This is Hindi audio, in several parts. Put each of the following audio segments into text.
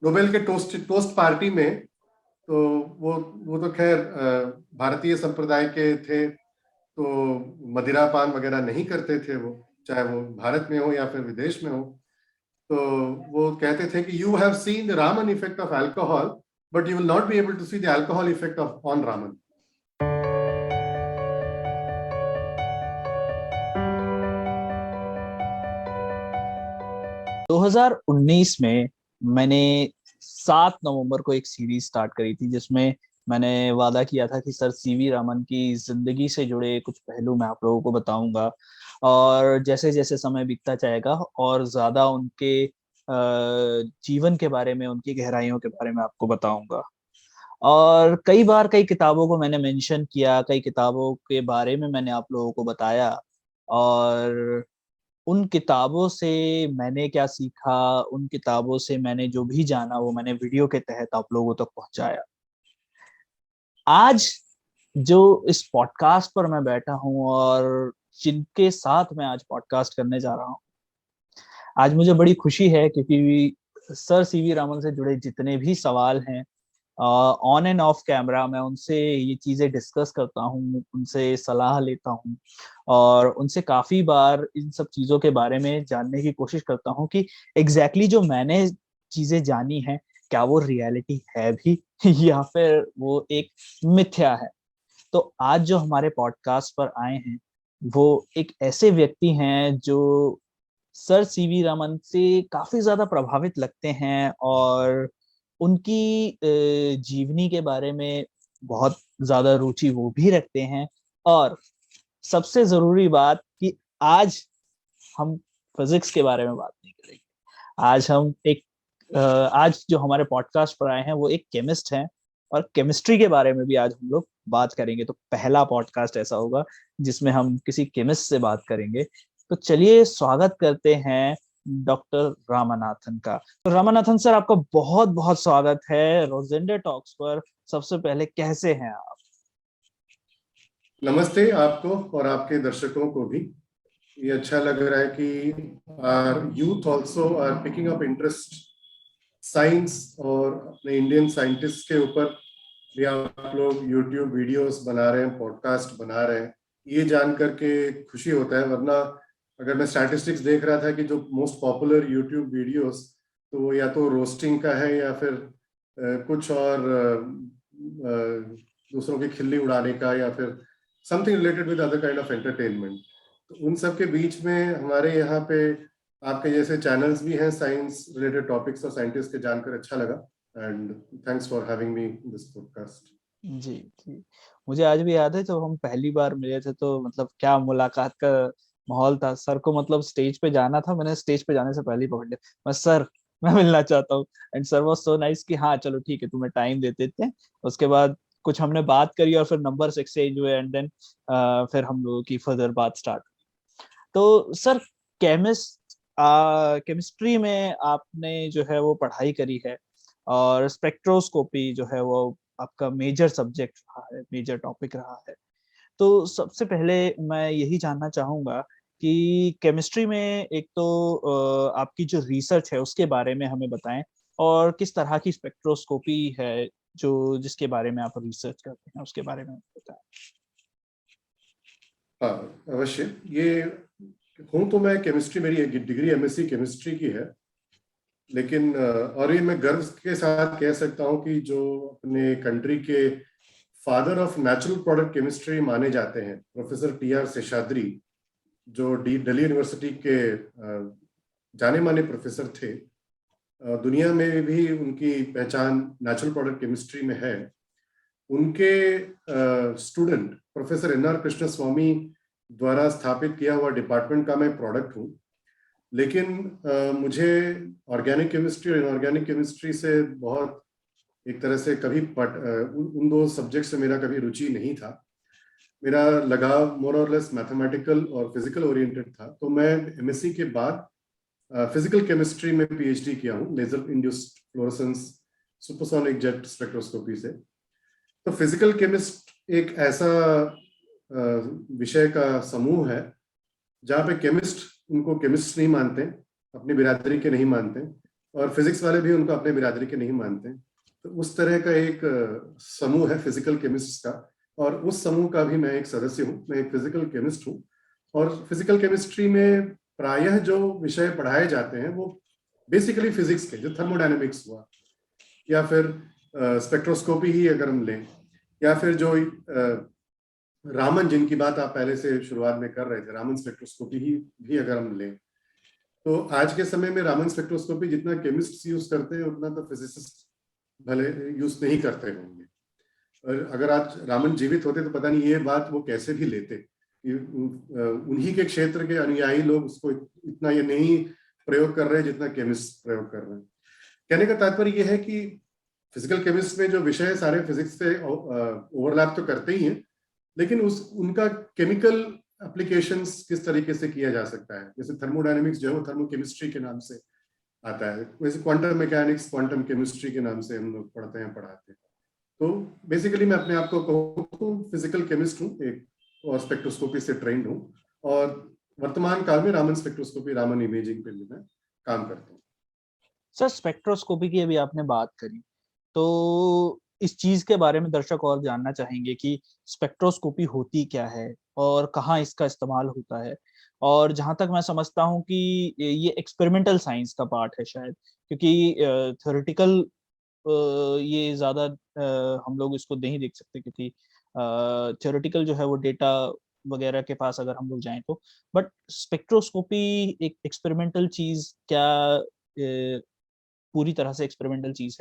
नोबेल के टोस्ट पार्टी में, तो वो तो खैर भारतीय संप्रदाय के थे, तो मदिरा पान वगैरह नहीं करते थे वो, चाहे वो भारत में हो या फिर विदेश में हो। तो वो कहते थे कि you have seen the Raman effect of alcohol, but you will not be able to see the alcohol effect of on Raman. 2019 में मैंने 7 नवंबर को एक सीरीज स्टार्ट करी थी, जिसमें मैंने वादा किया था कि सर सीवी रामन की जिंदगी से जुड़े कुछ पहलू मैं आप लोगों को बताऊंगा, और जैसे जैसे समय बीतता जाएगा और ज्यादा उनके जीवन के बारे में, उनकी गहराइयों के बारे में आपको बताऊंगा। और कई बार कई किताबों को मैंने मेंशन किया, कई किताबों के बारे में मैंने आप लोगों को बताया, और उन किताबों से मैंने क्या सीखा, उन किताबों से मैंने जो भी जाना वो मैंने वीडियो के तहत आप लोगों तक पहुंचाया। आज जो इस पॉडकास्ट पर मैं बैठा हूं और जिनके साथ मैं आज पॉडकास्ट करने जा रहा हूं, आज मुझे बड़ी खुशी है, क्योंकि सर सीवी रामन से जुड़े जितने भी सवाल हैं, ऑन एंड ऑफ कैमरा मैं उनसे ये चीजें डिस्कस करता हूँ, उनसे सलाह लेता हूँ, और उनसे काफी बार इन सब चीजों के बारे में जानने की कोशिश करता हूँ कि एग्जैक्टली जो मैंने चीजें जानी है, क्या वो रियलिटी है भी या फिर वो एक मिथ्या है। तो आज जो हमारे पॉडकास्ट पर आए हैं, वो एक ऐसे व्यक्ति हैं जो सर सीवी रमन से काफी ज्यादा प्रभावित लगते हैं, और उनकी जीवनी के बारे में बहुत ज्यादा रुचि वो भी रखते हैं। और सबसे जरूरी बात कि आज हम फिजिक्स के बारे में बात नहीं करेंगे। आज हम एक आज जो हमारे पॉडकास्ट पर आए हैं वो एक केमिस्ट हैं, और केमिस्ट्री के बारे में भी आज हम लोग बात करेंगे। तो पहला पॉडकास्ट ऐसा होगा जिसमें हम किसी केमिस्ट से बात करेंगे। तो चलिए स्वागत करते हैं डॉक्टर रामानाथन का। तो रामानाथन सर, आपका बहुत बहुत स्वागत है रोजेंडे टॉक्स पर। सबसे पहले कैसे हैं आप? नमस्ते आपको और आपके दर्शकों को भी। ये अच्छा लग रहा है कि are youth also are picking up interest science, और अपने इंडियन साइंटिस्ट के ऊपर भी आप लोग यूट्यूब वीडियोस बना रहे हैं, पॉडकास्ट बना रहे हैं। ये जान करके खुशी होता है। वरना अगर मैं स्टैटिस्टिक्स देख रहा था कि जो मोस्ट पॉपुलर यूट्यूब वीडियोस, तो वो या तो रोस्टिंग का है या फिर कुछ और दूसरों की खिल्ली उड़ाने का, या फिर something related with other kind of entertainment. तो उन सब के बीच में हमारे यहाँ पे आपके जैसे चैनल्स भी हैं साइंस रिलेटेड टॉपिक्स और साइंटिस्ट के, जानकर अच्छा लगा। And thanks for having me in this podcast. जी जी, मुझे आज भी याद है जब हम पहली बार मिले थे, तो मतलब क्या मुलाकात का माहौल था। सर को मतलब स्टेज पे जाना था, मैंने स्टेज पे जाने से पहले ही पकड़ लिया, मैं सर मैं मिलना चाहता हूँ। And sir was so nice कि हाँ चलो ठीक है, तुम्हें टाइम दे देते हैं। उसके बाद कुछ हमने बात करी और फिर नंबर्स एक्सचेंज हुए, एंड देन फिर हम लोगों की फर्दर बात स्टार्ट। तो सर, केमिस्ट्री में आपने जो है वो पढ़ाई करी है, और स्पेक्ट्रोस्कोपी जो है वो आपका मेजर सब्जेक्ट रहा है, मेजर टॉपिक रहा है। तो सबसे पहले मैं यही जानना चाहूंगा कि केमिस्ट्री में एक तो आपकी जो रिसर्च है उसके बारे में हमें बताएं, और किस तरह की स्पेक्ट्रोस्कोपी है जो जिसके बारे में आप रिसर्च करते हैं उसके बारे में बताएं। हाँ, अवश्य। ये हूँ तो मैं केमिस्ट्री, मेरी एक डिग्री एमएससी केमिस्ट्री की है। लेकिन और ये मैं गर्व के साथ कह सकता हूँ कि जो अपने कंट्री के father of natural product chemistry माने जाते हैं, प्रोफेसर टी आर शेषाद्री, जो दिल्ली यूनिवर्सिटी के जाने माने प्रोफेसर थे। दुनिया में भी उनकी पहचान नेचुरल प्रोडक्ट केमिस्ट्री में है। उनके student professor N R Krishnaswamy द्वारा स्थापित किया हुआ डिपार्टमेंट का मैं प्रोडक्ट हूँ। लेकिन मुझे ऑर्गेनिक केमिस्ट्री और इनऑर्गेनिक केमिस्ट्री से बहुत एक तरह से कभी उन दो सब्जेक्ट से मेरा कभी रुचि नहीं था। मेरा लगाव मोर और लेस मैथमेटिकल और फिजिकल ओरिएंटेड था। तो मैं एमएससी के बाद फिजिकल केमिस्ट्री में पीएचडी किया हूँ, laser induced fluorescence supersonic jet spectroscopy से। तो फिजिकल केमिस्ट एक ऐसा विषय का समूह है जहाँ पे केमिस्ट उनको केमिस्ट नहीं मानते, अपनी बिरादरी के नहीं मानते, और फिजिक्स वाले भी उनको अपने बिरादरी के नहीं मानते। तो उस तरह का एक समूह है फिजिकल केमिस्ट्स का, और उस समूह का भी मैं एक सदस्य हूँ। मैं एक फिजिकल केमिस्ट हूँ, और फिजिकल केमिस्ट्री में प्रायः जो विषय पढ़ाए जाते हैं वो बेसिकली फिजिक्स के, जो थर्मोडायनेमिक्स हुआ, या फिर स्पेक्ट्रोस्कोपी ही अगर हम लें, या फिर जो रामन, जिनकी बात आप पहले से शुरुआत में कर रहे थे, रामन स्पेक्ट्रोस्कोपी ही भी अगर हम लें, तो आज के समय में रामन स्पेक्ट्रोस्कोपी जितना केमिस्ट यूज करते हैं उतना तो फिजिसिस्ट भले यूज नहीं करते होंगे। और अगर आज रामन जीवित होते तो पता नहीं ये बात वो कैसे भी लेते कि उन्हीं के क्षेत्र के अनुयायी लोग उसको इतना ये नहीं प्रयोग कर रहे जितना केमिस्ट प्रयोग कर रहे हैं। कहने का तात्पर्य ये है कि फिजिकल केमिस्ट में जो विषय सारे फिजिक्स से ओवरलैप तो करते ही हैं, लेकिन उनका केमिकल एप्लीकेशंस किस तरीके से किया जा सकता है। जैसे थर्मोडायनेमिक्स जो है वो थर्मोकेमिस्ट्री के नाम से आता है, वैसे क्वांटम मैकेनिक्स क्वांटम केमिस्ट्री के नाम से हम लोग पढ़ते हैं, पढ़ाते हैं। तो बेसिकली मैं अपने आप को कहूँ फिजिकल केमिस्ट हूँ एक, और स्पेक्ट्रोस्कोपी से ट्रेंड हूँ, और वर्तमान काल में रामन स्पेक्ट्रोस्कोपी, रामन इमेजिंग पे भी मैं काम करता हूँ। सर, स्पेक्ट्रोस्कोपी की अभी आपने बात करी, तो इस चीज के बारे में दर्शक और जानना चाहेंगे कि स्पेक्ट्रोस्कोपी होती क्या है और कहाँ इसका इस्तेमाल होता है। और जहां तक मैं समझता हूँ कि ये एक्सपेरिमेंटल साइंस का पार्ट है शायद, क्योंकि थ्योरेटिकल ये ज्यादा हम लोग इसको नहीं देख सकते, क्योंकि थ्योरेटिकल जो है वो डेटा वगैरह के पास अगर हम लोग जाएं तो। बट स्पेक्ट्रोस्कोपी एक एक्सपेरिमेंटल चीज क्या, पूरी तरह से एक्सपेरिमेंटल चीज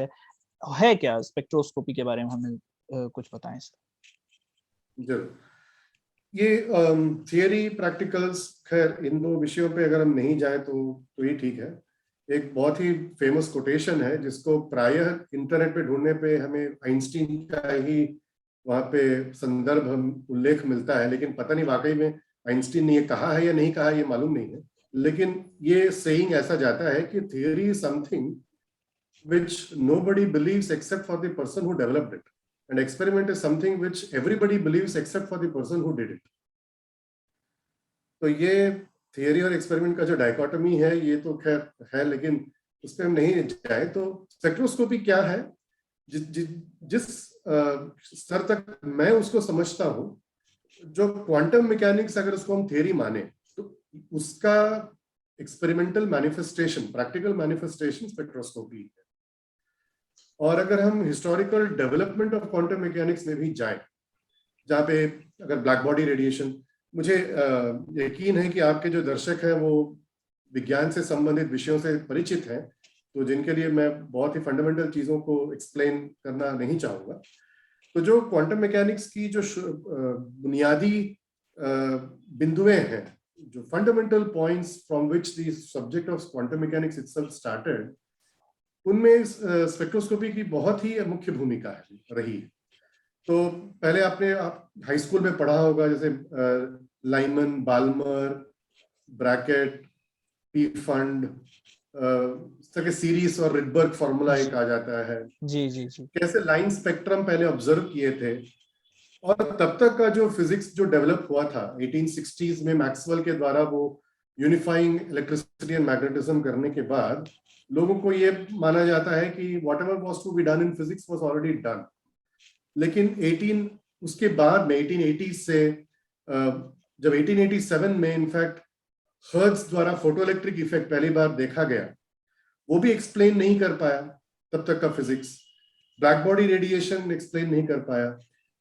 है क्या? स्पेक्ट्रोस्कोपी के बारे में हमें कुछ बताएं सर। जरूर। ये थियरी प्रैक्टिकल्स, खैर इन दो विषयों पे अगर हम नहीं जाए तो ये ठीक है। एक बहुत ही फेमस कोटेशन है जिसको प्रायः इंटरनेट पे ढूंढने पे हमें आइंस्टीन का ही वहाँ पे संदर्भ उल्लेख मिलता है, लेकिन पता नहीं वाकई में आइंस्टीन ने ये कहा है या नहीं कहा है, ये मालूम नहीं है। लेकिन ये सेइंग ऐसा जाता है कि theory is something which nobody believes except for the person who developed it, and experiment is something which everybody believes except for the person who did it. तो ये थियरी और एक्सपेरिमेंट का जो डायकोटमी है ये तो खैर है, लेकिन उस पर हम नहीं जाए तो स्पेक्ट्रोस्कोपी क्या है, जिस स्तर तक मैं उसको समझता हूँ, जो क्वांटम मैकेनिक्स अगर उसको हम थियरी माने तो उसका experimental manifestation, practical manifestation spectroscopy है। और अगर हम historical development of quantum mechanics में भी जाएं, जहाँ पे अगर ब्लैक बॉडी रेडिएशन, मुझे यकीन है कि आपके जो दर्शक हैं वो विज्ञान से संबंधित विषयों से परिचित हैं, तो जिनके लिए मैं बहुत ही फंडामेंटल चीज़ों को एक्सप्लेन करना नहीं चाहूँगा। तो जो क्वांटम मैकेनिक्स की जो बुनियादी बिंदुएं हैं, जो fundamental points from which the subject of quantum mechanics itself started, उनमें स्पेक्ट्रोस्कोपी की बहुत ही मुख्य भूमिका रही है। तो पहले आप हाई स्कूल में पढ़ा होगा, जैसे Lyman, Balmer, Brackett, Pfund, के सीरीज और रिडबर्ग फॉर्मूला एक आ जाता है। जी जी जी। कैसे लाइन स्पेक्ट्रम पहले ऑब्जर्व किए थे, और तब तक का जो फिजिक्स जो डेवलप हुआ था 1860s में मैक्सवेल के द्वारा, वो यूनिफाइंग इलेक्ट्रिसिटी एंड मैग्नेटिज्म करने के बाद लोगों को ये माना जाता है कि whatever was to be done in physics was already done. लेकिन उसके बाद में 1880 से जब 1887 में इनफैक्ट हर्ट्ज द्वारा फोटोइलेक्ट्रिक इफेक्ट पहली बार देखा गया, वो भी एक्सप्लेन नहीं कर पाया तब तक का physics. Black body radiation explain नहीं कर पाया।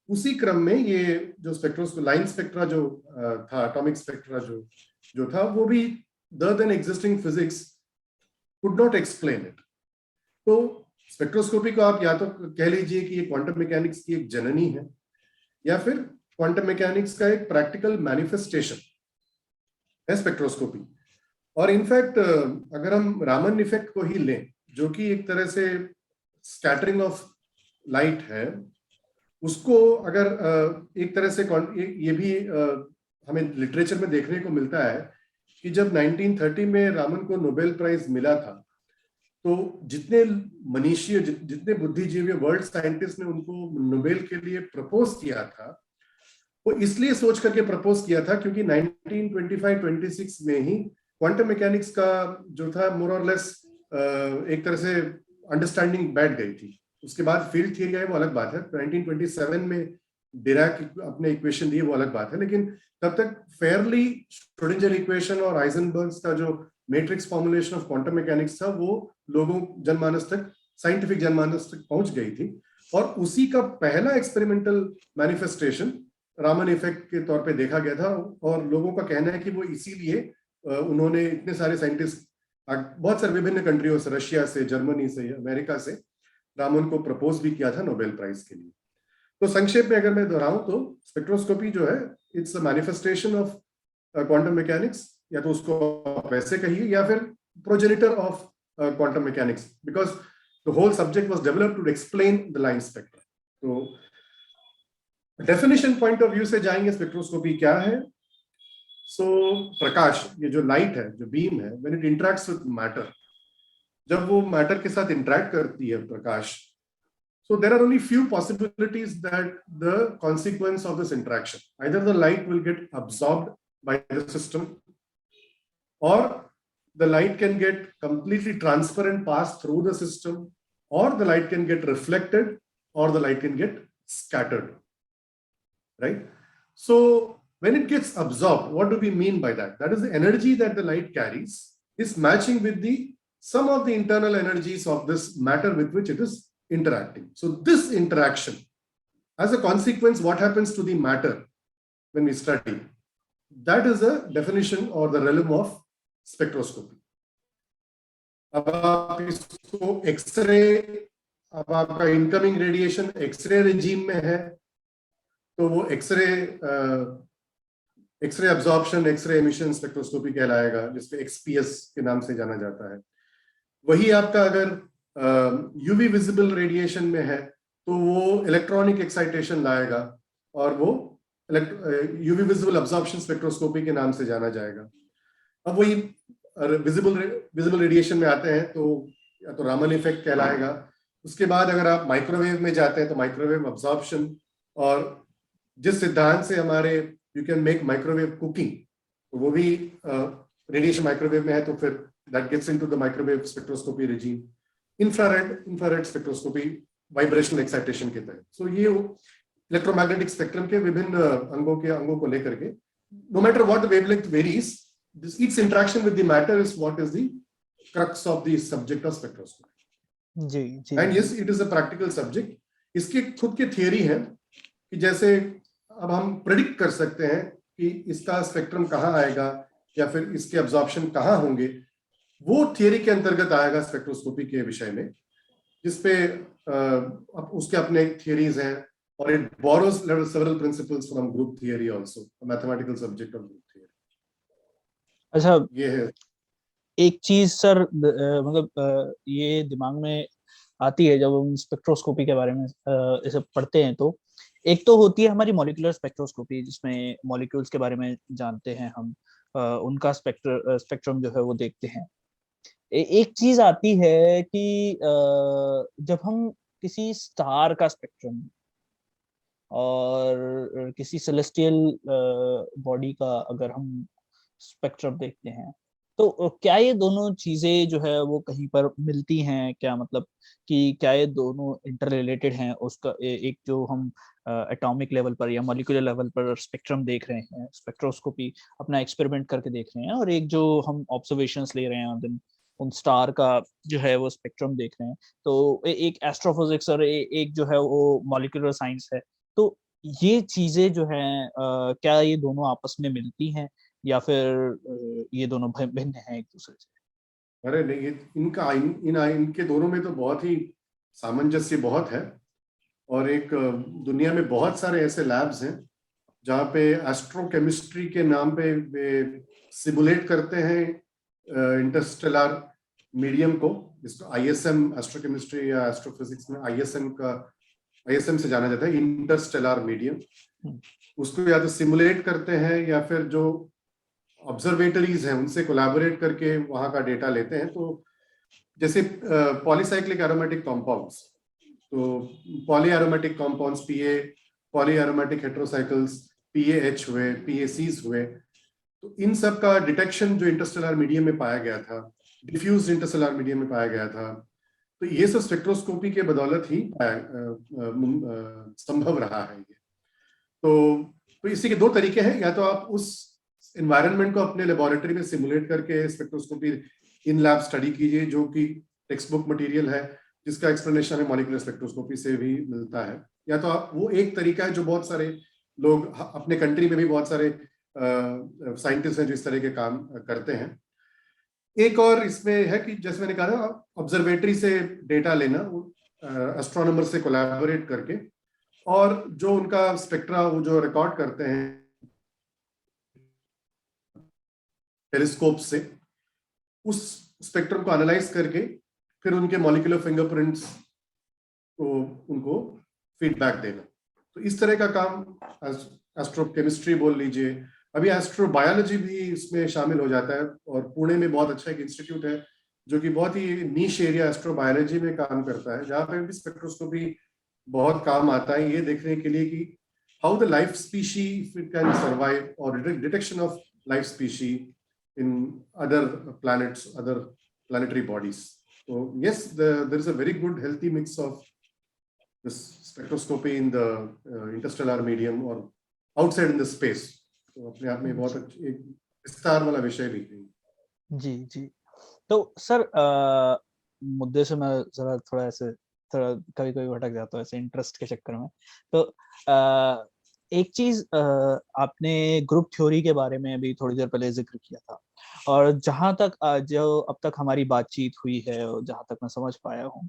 उसी क्रम में ये जो स्पेक्ट्रोस्कोपी, लाइन स्पेक्ट्रा जो था, एटॉमिक स्पेक्ट्रा जो था, वो भी other than existing physics could not explain it. तो स्पेक्ट्रोस्कोपी को आप या तो कह लीजिए कि ये क्वांटम मैकेनिक्स की एक जननी है, या फिर क्वांटम मैकेनिक्स का एक प्रैक्टिकल मैनिफेस्टेशन है स्पेक्ट्रोस्कोपी। और इनफैक्ट अगर हम रामन इफेक्ट को ही लें, जो कि एक तरह से स्कैटरिंग ऑफ लाइट है, उसको अगर एक तरह से ये भी हमें लिटरेचर में देखने को मिलता है कि जब 1930 में रामन को नोबेल प्राइज मिला था, तो जितने मनीषी, जितने बुद्धिजीवी वर्ल्ड साइंटिस्ट ने उनको नोबेल के लिए प्रपोज किया था, वो इसलिए सोच करके प्रपोज किया था क्योंकि 1925-26 में ही क्वांटम मैकेनिक्स का जो था मोर और लेस एक तरह से अंडरस्टैंडिंग बैठ गई थी। उसके बाद फील्ड थियरी है वो अलग बात है, 1927 में डिराक अपने इक्वेशन दिए वो अलग बात है, लेकिन तब तक फेयरली श्रोडिंगर इक्वेशन और हाइजेनबर्ग का जो matrix formulation of quantum mechanics था वो लोगों जनमानस तक, साइंटिफिक जनमानस तक पहुंच गई थी। और उसी का पहला एक्सपेरिमेंटल मैनिफेस्टेशन रामन इफेक्ट के तौर पे देखा गया था, और लोगों का कहना है कि वो इसीलिए उन्होंने इतने सारे साइंटिस्ट बहुत सारे विभिन्न कंट्रियों से, रशिया से, जर्मनी से, अमेरिका से, रामन को प्रपोज भी किया था नोबेल प्राइज के लिए। तो संक्षेप में अगर मैं दोहराऊं तो स्पेक्ट्रोस्कोपी जो है it's a manifestation of quantum mechanics, या तो उसको आप वैसे कहिए, या फिर progenitor of quantum mechanics, because the whole subject was developed to explain the line spectrum. तो डेफिनेशन पॉइंट ऑफ व्यू से जाएंगे, स्पेक्ट्रोस्कोपी क्या है। सो प्रकाश, ये जो लाइट है, जो बीम है, when it interacts with matter, जब वो मैटर के साथ इंटरेक्ट करती है प्रकाश, so there are only few possibilities that the consequence of this interaction, either the light will get absorbed by the system, or the light can get completely transparent, pass through the system, or the light can get reflected, or the light can get scattered, right? So when it gets absorbed, what do we mean by that? That is the energy that the light carries is matching with the some of the internal energies of this matter with which it is interacting. So this interaction, as a consequence, what happens to the matter when we study, that is a definition or the realm of spectroscopy. अब आप इसको एक्सरे, अब आपका इनकमिंग रेडिएशन एक्सरे रेजिम में है, तो वो X ray absorption, X ray emission spectroscopy कहलाएगा, जिसको एक्सपीएस के नाम से जाना जाता है। वही आपका अगर यूवी विजिबल रेडिएशन में है तो वो इलेक्ट्रॉनिक एक्साइटेशन लाएगा, और वो यूवी विजिबल अब्जॉर्प्शन स्पेक्ट्रोस्कोपी के नाम से जाना जाएगा। अब वही विजिबल रेडिएशन में आते हैं तो या तो रामन इफेक्ट कहलाएगा। उसके बाद अगर आप माइक्रोवेव में जाते हैं तो माइक्रोवेव अब्जॉर्प्शन, और जिस सिद्धांत से हमारे you can make microwave cooking, तो वो भी रेडिएशन माइक्रोवेव में है, तो फिर that gets into the microwave spectroscopy regime. Infrared spectroscopy vibrational excitation के तहत। सो ये इलेक्ट्रोमैग्नेटिक स्पेक्ट्रम के विभिन्न अंगों को लेकर के, no matter what the wavelength varies, this its interaction with the matter is what is the crux of the subject of spectroscopy. जी। And yes, it is a practical subject. इसके खुद के थियरी है कि जैसे अब हम प्रेडिक्ट कर सकते हैं कि इसका स्पेक्ट्रम कहाँ आएगा या फिर इसके अब्जॉर्प्शन कहाँ होंगे, वो थियरी के अंतर्गत आएगा स्पेक्ट्रोस्कोपी के विषय में, जिसपे उसके अपने थियरीज हैं, और it borrows several principles from group theory also, a mathematical subject of group theory. अच्छा, ये है एक चीज सर, मतलब ये दिमाग में आती है जब हम स्पेक्ट्रोस्कोपी के बारे में इसे पढ़ते हैं, तो एक तो होती है हमारी मॉलिक्यूलर स्पेक्ट्रोस्कोपी, जिसमें मॉलिक्यूल्स के बारे में जानते हैं हम, उनका स्पेक्ट्रम जो है वो देखते हैं। एक चीज आती है कि जब हम किसी स्टार का स्पेक्ट्रम और किसी सेलेस्टियल बॉडी का अगर हम स्पेक्ट्रम देखते हैं, तो क्या ये दोनों चीजें जो है वो कहीं पर मिलती हैं क्या? मतलब कि क्या ये दोनों इंटर रिलेटेड हैं? उसका एक जो हम एटॉमिक लेवल पर या मॉलिक्यूलर लेवल पर स्पेक्ट्रम देख रहे हैं, स्पेक्ट्रोस्कोपी अपना एक्सपेरिमेंट करके देख रहे हैं, और एक जो हम ऑब्जर्वेशंस ले रहे हैं उन स्टार का जो है वो स्पेक्ट्रम देख रहे हैं, तो एक एस्ट्रोफिजिक्स और एक जो है वो मॉलिक्यूलर साइंस है। तो ये चीजें जो हैं क्या ये दोनों आपस में मिलती हैं या फिर ये दोनों भिन्न हैं एक दूसरे से? अरे नहीं, इनके दोनों में तो बहुत ही सामंजस्य बहुत है, और एक दुनिया में बहुत सारे ऐसे लैब्स हैं जहाँ पे एस्ट्रोकेमिस्ट्री के नाम पे वे सिमुलेट करते हैं इंटरस्टेलर मीडियम को, जिसको ISM एस्ट्रोकेमिस्ट्री या एस्ट्रोफिजिक्स में ISM से जाना जाता है, इंटरस्टेलर मीडियम। उसको या तो सिमुलेट करते हैं या फिर जो ऑब्जर्वेटरीज हैं उनसे कोलैबोरेट करके वहाँ का डेटा लेते हैं। तो जैसे पॉलीसाइक्लिक एरोमेटिक कंपाउंड्स, तो poly aromatic compounds PA, poly aromatic heterocycles PAH हुए, PACs हुए, तो इन सब का डिटेक्शन जो इंटरस्टेलर मीडियम में पाया गया था, डिफ्यूज इंटरस्टेलर मीडियम में पाया गया था। तो ये सब स्पेक्ट्रोस्कोपी के बदौलत ही संभव रहा है ये। तो इसी के दो तरीके हैं, या तो आप उस एनवायरनमेंट को अपने लेबोरेटरी में सिमुलेट करके स्पेक्ट्रोस्कोपी इन लैब स्टडी कीजिए, जो कि टेक्स्ट बुक मटेरियल है, जिसका एक्सप्लेनेशन हमें मॉलिक्यूलर स्पेक्ट्रोस्कोपी से भी मिलता है। या तो आप वो एक तरीका है जो बहुत सारे लोग अपने कंट्री में भी बहुत सारे साइंटिस्ट हैं जो इस तरह के काम करते हैं। एक और इसमें है कि जैसे मैंने कहा ना, ऑब्जर्वेटरी से डेटा लेना, एस्ट्रोनॉमर से कोलैबोरेट करके, और जो उनका स्पेक्ट्रा वो जो रिकॉर्ड करते हैं टेलीस्कोप से, उस स्पेक्ट्रम को एनालाइज करके फिर उनके मॉलिक्यूलर फिंगरप्रिंट्स को उनको फीडबैक देना। तो इस तरह का काम एस्ट्रोकेमिस्ट्री बोल लीजिए, अभी एस्ट्रोबायोलॉजी भी इसमें शामिल हो जाता है। और पुणे में बहुत अच्छा एक इंस्टीट्यूट है जो कि बहुत ही नीश एरिया एस्ट्रोबायोलॉजी में काम करता है, जहाँ पे भी स्पेक्ट्रोस्कोपी बहुत काम आता है, ये देखने के लिए कि how the life species can survive, और detection of life species in other planets, other planetary bodies. So yes, there is a very good healthy mix of this spectroscopy in the interstellar medium or outside in the space. तो अपने आप में बहुत एक विस्तार वाला विषय भी है। जी जी। तो सर मुद्दे से मैं जरा थोड़ा कभी कभी भटक जाता हूँ ऐसे इंटरेस्ट के चक्कर में। तो एक चीज आपने ग्रुप थ्योरी के बारे में अभी थोड़ी देर पहले जिक्र किया था, और जहां तक जो अब तक हमारी बातचीत हुई है और जहां तक मैं समझ पाया हूँ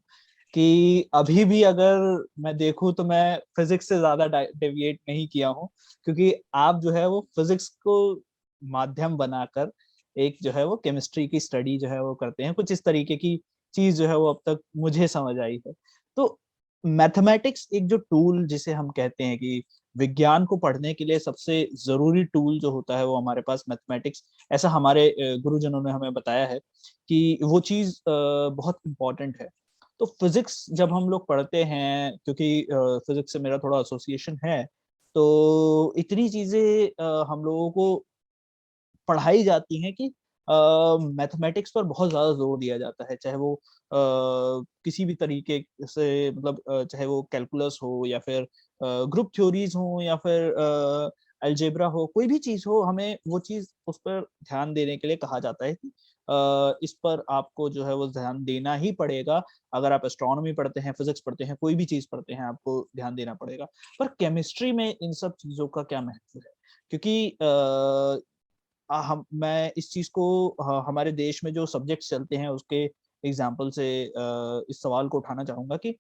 कि अभी भी अगर मैं देखूं तो मैं फिजिक्स से ज्यादा डेविएट नहीं किया हूँ, क्योंकि आप जो है वो फिजिक्स को माध्यम बनाकर एक जो है वो केमिस्ट्री की स्टडी जो है वो करते हैं। कुछ इस तरीके की चीज जो है वो अब तक मुझे समझ आई है। तो मैथमेटिक्स एक जो टूल जिसे हम कहते हैं कि विज्ञान को पढ़ने के लिए सबसे जरूरी टूल जो होता है वो हमारे पास मैथमेटिक्स, ऐसा हमारे गुरुजनों ने हमें बताया है कि वो चीज बहुत इम्पोर्टेंट है। तो फिजिक्स जब हम लोग पढ़ते हैं, क्योंकि फिजिक्स से मेरा थोड़ा एसोसिएशन है, तो इतनी चीजें हम लोगों को पढ़ाई जाती हैं कि मैथमेटिक्स पर बहुत ज्यादा जोर दिया जाता है, चाहे वो किसी भी तरीके से, मतलब चाहे वो कैलकुलस हो या फिर ग्रुप थ्योरीज हो या फिर अलजेब्रा हो, कोई भी चीज हो, हमें वो चीज उस पर ध्यान देने के लिए कहा जाता है कि इस पर आपको जो है वो ध्यान देना ही पड़ेगा। अगर आप एस्ट्रोनॉमी पढ़ते हैं, फिजिक्स पढ़ते हैं, कोई भी चीज पढ़ते हैं, आपको ध्यान देना पड़ेगा। पर केमिस्ट्री में इन सब चीजों का क्या महत्व है? क्योंकि हम मैं इस चीज को हमारे देश में जो सब्जेक्ट्स चलते हैं उसके एग्जाम्पल से इस सवाल को उठाना चाहूंगा कि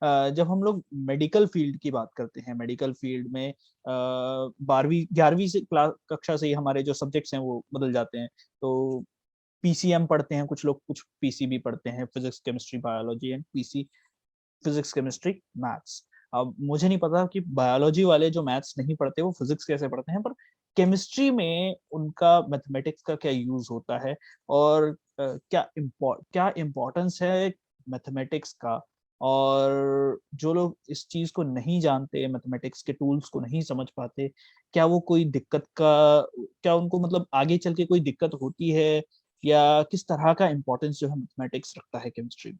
जब हम लोग मेडिकल फील्ड की बात करते हैं, मेडिकल फील्ड में 12वीं 11वीं से कक्षा से ही हमारे जो सब्जेक्ट्स हैं वो बदल जाते हैं। तो पीसीएम पढ़ते हैं कुछ लोग, कुछ पीसीबी पढ़ते हैं, physics chemistry biology and PC physics chemistry maths. अब मुझे नहीं पता कि बायोलॉजी वाले जो मैथ्स नहीं पढ़ते वो फिजिक्स कैसे पढ़ते हैं, पर केमिस्ट्री में उनका मैथमेटिक्स का क्या यूज होता है, और क्या इम्पोर्टेंस है मैथमेटिक्स का। और जो लोग इस चीज को नहीं जानते, मैथमेटिक्स के टूल्स को नहीं समझ पाते, क्या वो कोई दिक्कत का, क्या उनको मतलब आगे चल के कोई दिक्कत होती है, या किस तरह का इम्पोर्टेंस जो है मैथमेटिक्स रखता है केमिस्ट्री में?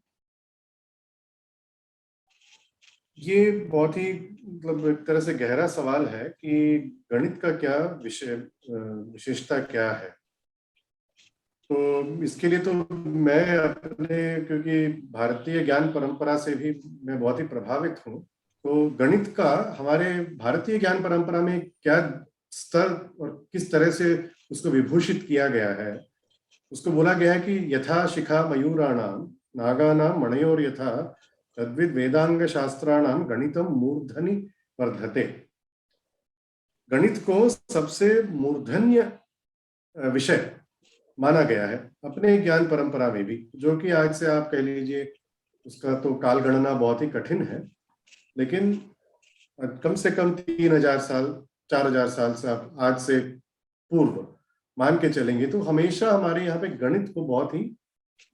ये बहुत ही मतलब एक तरह से गहरा सवाल है कि गणित का क्या विशेषता क्या है। तो इसके लिए तो मैं अपने, क्योंकि भारतीय ज्ञान परंपरा से भी मैं बहुत ही प्रभावित हूँ, तो गणित का हमारे भारतीय ज्ञान परंपरा में क्या स्तर और किस तरह से उसको विभूषित किया गया है। उसको बोला गया है कि यथा शिखा मयूराणाम नागानाम मणयोर यथा तद्विद वेदांग शास्त्राणाम गणितम मूर्धनि वर्धते। गणित को सबसे मूर्धन्य विषय माना गया है अपने ज्ञान परंपरा में भी, जो कि आज से आप कह लीजिए उसका तो काल गणना बहुत ही कठिन है, लेकिन कम से कम 3000 साल 4000 साल से आप आज से पूर्व मान के चलेंगे तो हमेशा हमारे यहाँ पे गणित को बहुत ही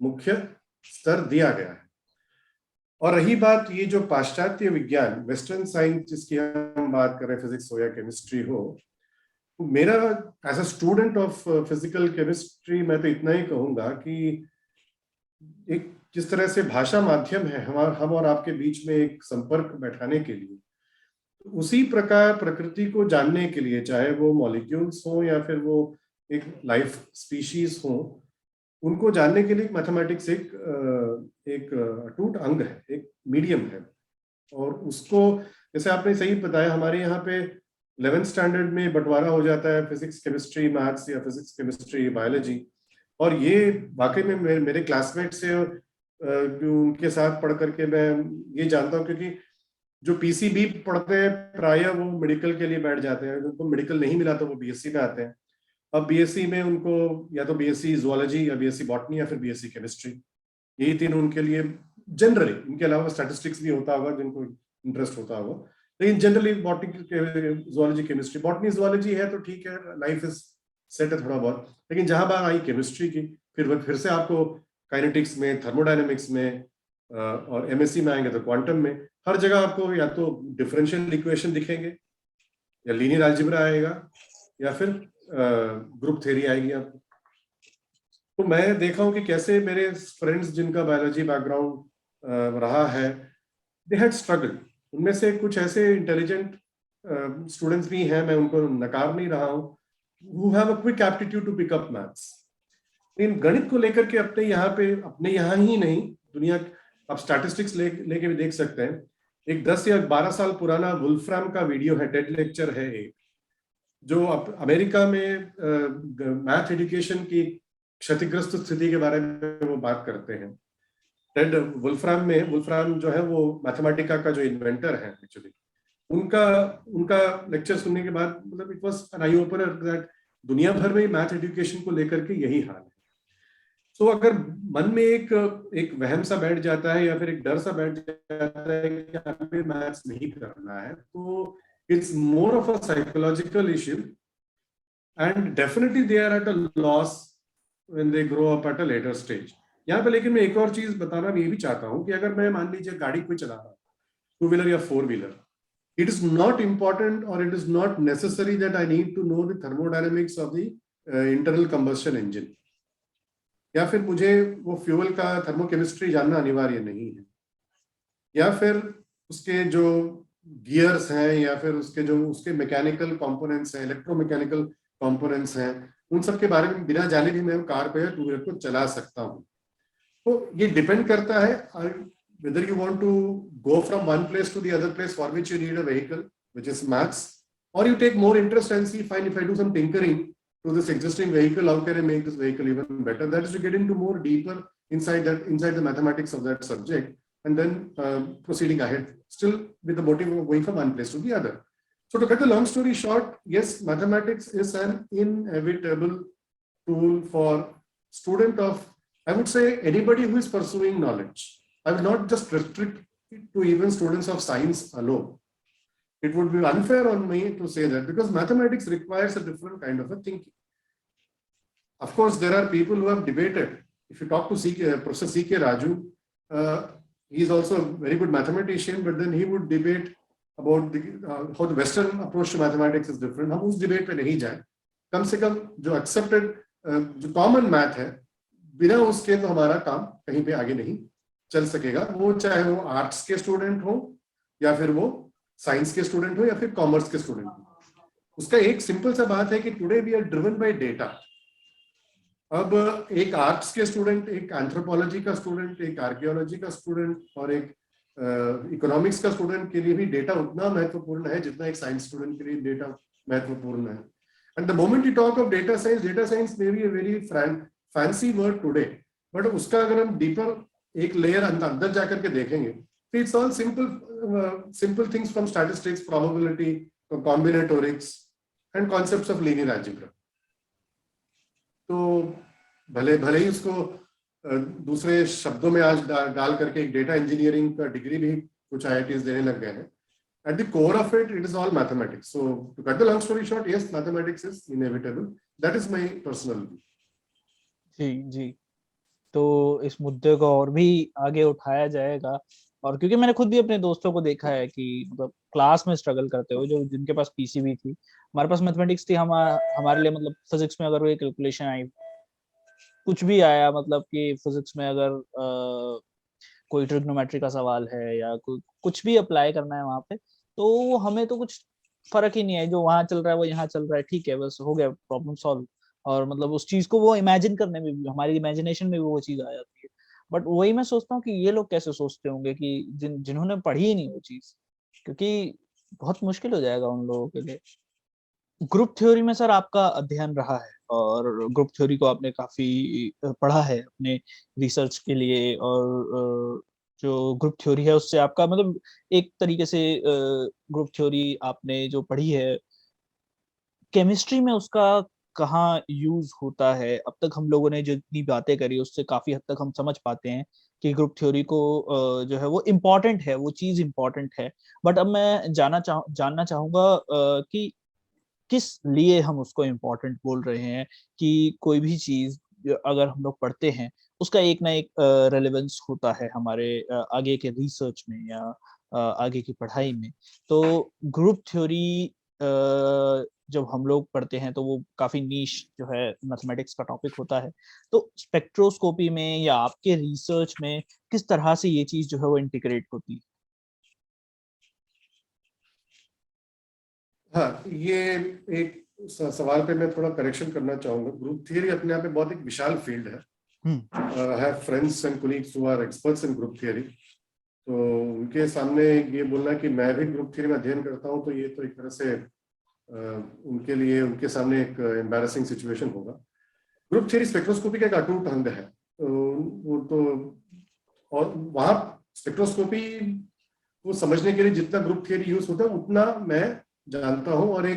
मुख्य स्तर दिया गया है। और रही बात ये जो पाश्चात्य विज्ञान, वेस्टर्न साइंस जिसकी हम बात करें, फिजिक्स हो या केमिस्ट्री हो, मेरा as a student of physical chemistry मैं तो इतना ही कहूंगा कि एक जिस तरह से भाषा माध्यम है हम और आपके बीच में एक संपर्क बैठाने के लिए, उसी प्रकार प्रकृति को जानने के लिए, चाहे वो मॉलिक्यूल्स हो या फिर वो एक लाइफ स्पीशीज हो, उनको जानने के लिए मैथमेटिक्स एक अटूट अंग है, एक मीडियम है। और उसको, जैसे आपने सही बताया, हमारे यहाँ पे 11th स्टैंडर्ड में बंटवारा हो जाता है फिजिक्स केमिस्ट्री मैथ्स या फिजिक्स केमिस्ट्री बायोलॉजी। और ये वाकई में मेरे क्लासमेट से उनके साथ पढ़ करके मैं ये जानता हूँ, क्योंकि जो पीसीबी पढ़ते हैं प्राय वो मेडिकल के लिए बैठ जाते हैं, उनको मेडिकल नहीं मिला तो वो बीएससी में आते हैं। अब बीएससी में उनको या तो बीएससी जूलॉजी या बीएससी बॉटनी या फिर बीएससी केमिस्ट्री, यही तीन उनके लिए जनरली। इनके अलावा स्टैटिस्टिक्स भी होता होगा जिनको इंटरेस्ट होता होगा, लेकिन generally botany, zoology, chemistry. Botany zoology है तो ठीक है, लाइफ इज सेट है थोड़ा बहुत, लेकिन जहां बात आई केमिस्ट्री की, फिर से आपको काइनेटिक्स में, थर्मोडायनेमिक्स में, और एमएससी में आएंगे तो क्वांटम में, हर जगह आपको या तो डिफरेंशियल इक्वेशन दिखेंगे, या लीनियर अलजेब्रा आएगा, या फिर ग्रुप थ्योरी आएगी आपको। तो मैं देखा हूं कि कैसे मेरे फ्रेंड्स जिनका बायोलॉजी बैकग्राउंड रहा है, दे हैड स्ट्रगल। उनमें से कुछ ऐसे इंटेलिजेंट स्टूडेंट्स भी हैं, मैं उनको नकार नहीं रहा हूं, who have a quick aptitude to pick up maths। इन गणित को लेकर के अपने यहाँ ही नहीं, दुनिया, आप स्टैटिस्टिक्स लेके भी देख सकते हैं। एक 10 या 12 साल पुराना वुल्फ्राम का वीडियो है, टेड लेक्चर है एक, जो अमेरिका में मैथ एजुकेशन की क्षतिग्रस्त स्थिति के बारे में वो बात करते हैं। टेड वुल्फ्राम जो है वो मैथमेटिका का जो इन्वेंटर है एक्चुअली, उनका उनका लेक्चर सुनने के बाद मतलब it was an eye opener that दुनिया भर में मैथ एजुकेशन को लेकर के यही हाल है। तो अगर मन में एक वहम सा बैठ जाता है या फिर एक डर सा बैठ जाता है कि हमें मैथ्स नहीं करना है, तो it's more of a psychological issue, and definitely they are at a loss when they grow up at a later stage. यहाँ पे लेकिन मैं एक और चीज बताना ये भी चाहता हूँ कि अगर मैं मान लीजिए गाड़ी कोई चला रहा हूँ, टू व्हीलर या four wheeler, it is not important or it is not necessary that I need to know the thermodynamics of the internal combustion engine, या फिर मुझे वो फ्यूल का थर्मोकेमिस्ट्री जानना अनिवार्य नहीं है, या फिर उसके जो गियर्स हैं, या फिर उसके मैकेनिकल कंपोनेंट्स हैं, इलेक्ट्रोमैकेनिकल कंपोनेंट्स हैं, उन सब के बारे में बिना जाने भी मैं कार को या टू व्हीलर को चला सकता हूँ। तो ये डिपेंड करता है whether you want to go from one place to the other place for which you need a vehicle, which is maths, or you take more interest and see, fine, if I do some tinkering to this existing vehicle, how can I make this vehicle even better? That is to get into more deeper inside the mathematics of that subject, and then proceeding ahead, still with the motive of going from one place to the other. So to cut the long story short, yes, mathematics is an inevitable tool for student of, I would say, anybody who is pursuing knowledge. I will not just restrict it to even students of science alone. It would be unfair on me to say that, because mathematics requires a different kind of a thinking. Of course, there are people who have debated. If you talk to Professor C.K. Raju, he is also a very good mathematician, but then he would debate about how the Western approach to mathematics is different. हम उस debate पे नहीं जाए, कम से कम जो accepted, जो common math है, बिना उसके तो हमारा काम कहीं पे आगे नहीं चल सकेगा। वो चाहे वो आर्ट्स के स्टूडेंट हो, या फिर वो साइंस के स्टूडेंट हो, या फिर कॉमर्स के स्टूडेंट हो। उसका एक सिंपल सा बात है कि today we are driven by data. अब एक आर्ट्स के स्टूडेंट, एक एंथ्रोपोलॉजी का स्टूडेंट, एक आर्कियोलॉजी का स्टूडेंट और एक इकोनॉमिक्स का स्टूडेंट के लिए भी डेटा उतना महत्वपूर्ण है जितना एक साइंस स्टूडेंट के लिए डेटा महत्वपूर्ण है। And the moment you talk of data science may be a very fancy word today, but उसका अगर हम डीपर एक लेयर अंदर जाकर के देखेंगे, तो it's all simple things from statistics, probability, combinatorics and concepts of linear algebra. तो भले ही उसको दूसरे शब्दों में आज डाल करके एक डेटा इंजीनियरिंग का डिग्री भी कुछ IITs देने लग गए हैं, at the core of it is all mathematics. So to cut the long story short, yes, mathematics is inevitable. That is my personal view. जी, तो इस मुद्दे को और भी आगे उठाया जाएगा। और क्योंकि मैंने खुद भी अपने दोस्तों को देखा है कि मतलब क्लास में स्ट्रगल करते हुए, जो जिनके पास पीसीबी थी, हमारे पास मैथमेटिक्स थी, हमारे लिए मतलब फिजिक्स में अगर कोई कैलकुलेशन आई कुछ भी आया, मतलब कि फिजिक्स में अगर कोई ट्रिग्नोमेट्री का सवाल है या कुछ भी अप्लाई करना है वहां पे, तो हमें तो कुछ फर्क ही नहीं है, जो वहां चल रहा है वो यहाँ चल रहा है, ठीक है, बस हो गया, प्रॉब्लम सॉल्व। और मतलब उस चीज को वो इमेजिन करने में भी, हमारी इमेजिनेशन में भी वो चीज आ जाती है। बट वही मैं सोचता हूँ कि ये लोग कैसे सोचते होंगे कि जिन्होंने पढ़ी ही नहीं वो चीज, क्योंकि बहुत मुश्किल हो जाएगा उन लोगों के लिए। ग्रुप थ्योरी में सर आपका अध्ययन रहा है, और ग्रुप थ्योरी को आपने काफी पढ़ा है अपने रिसर्च के लिए, और जो ग्रुप थ्योरी है उससे आपका मतलब एक तरीके से ग्रुप थ्योरी आपने जो पढ़ी है, केमिस्ट्री में उसका कहाँ यूज होता है? अब तक हम लोगों ने जितनी बातें करी उससे काफी हद तक हम समझ पाते हैं कि ग्रुप थ्योरी को जो है वो इम्पोर्टेंट है, वो चीज इम्पोर्टेंट है। बट अब मैं जानना चाहूंगा कि किस लिए हम उसको इम्पोर्टेंट बोल रहे हैं, कि कोई भी चीज अगर हम लोग पढ़ते हैं उसका एक ना एक रेलेवेंस होता है हमारे आगे के रिसर्च में या आगे की पढ़ाई में। तो ग्रुप थ्योरी जब हम लोग पढ़ते हैं तो वो काफी नीश जो है मैथमेटिक्स का टॉपिक होता है। तो स्पेक्ट्रोस्कोपी में या आपके रिसर्च में किस तरह से ये चीज जो है वो इंटीग्रेट होती है? हाँ, ये एक सवाल पे मैं थोड़ा करेक्शन करना चाहूंगा। ग्रुप थियरी अपने आप में बहुत एक विशाल फील्ड है। I have friends and colleagues who are experts in group theory, तो उनके सामने ये बोलना कि मैं भी ग्रुप थियरी में अध्ययन करता हूँ, तो ये तो एक तरह से उनके लिए, उनके सामने एक एम्बैरेसिंग सिचुएशन होगा। ग्रुप थियरी स्पेक्ट्रोस्कोपी का एक अटूट अंग है, वो तो, और वहाँ स्पेक्ट्रोस्कोपी को समझने के लिए जितना ग्रुप थियरी यूज होता है उतना मैं जानता हूँ। और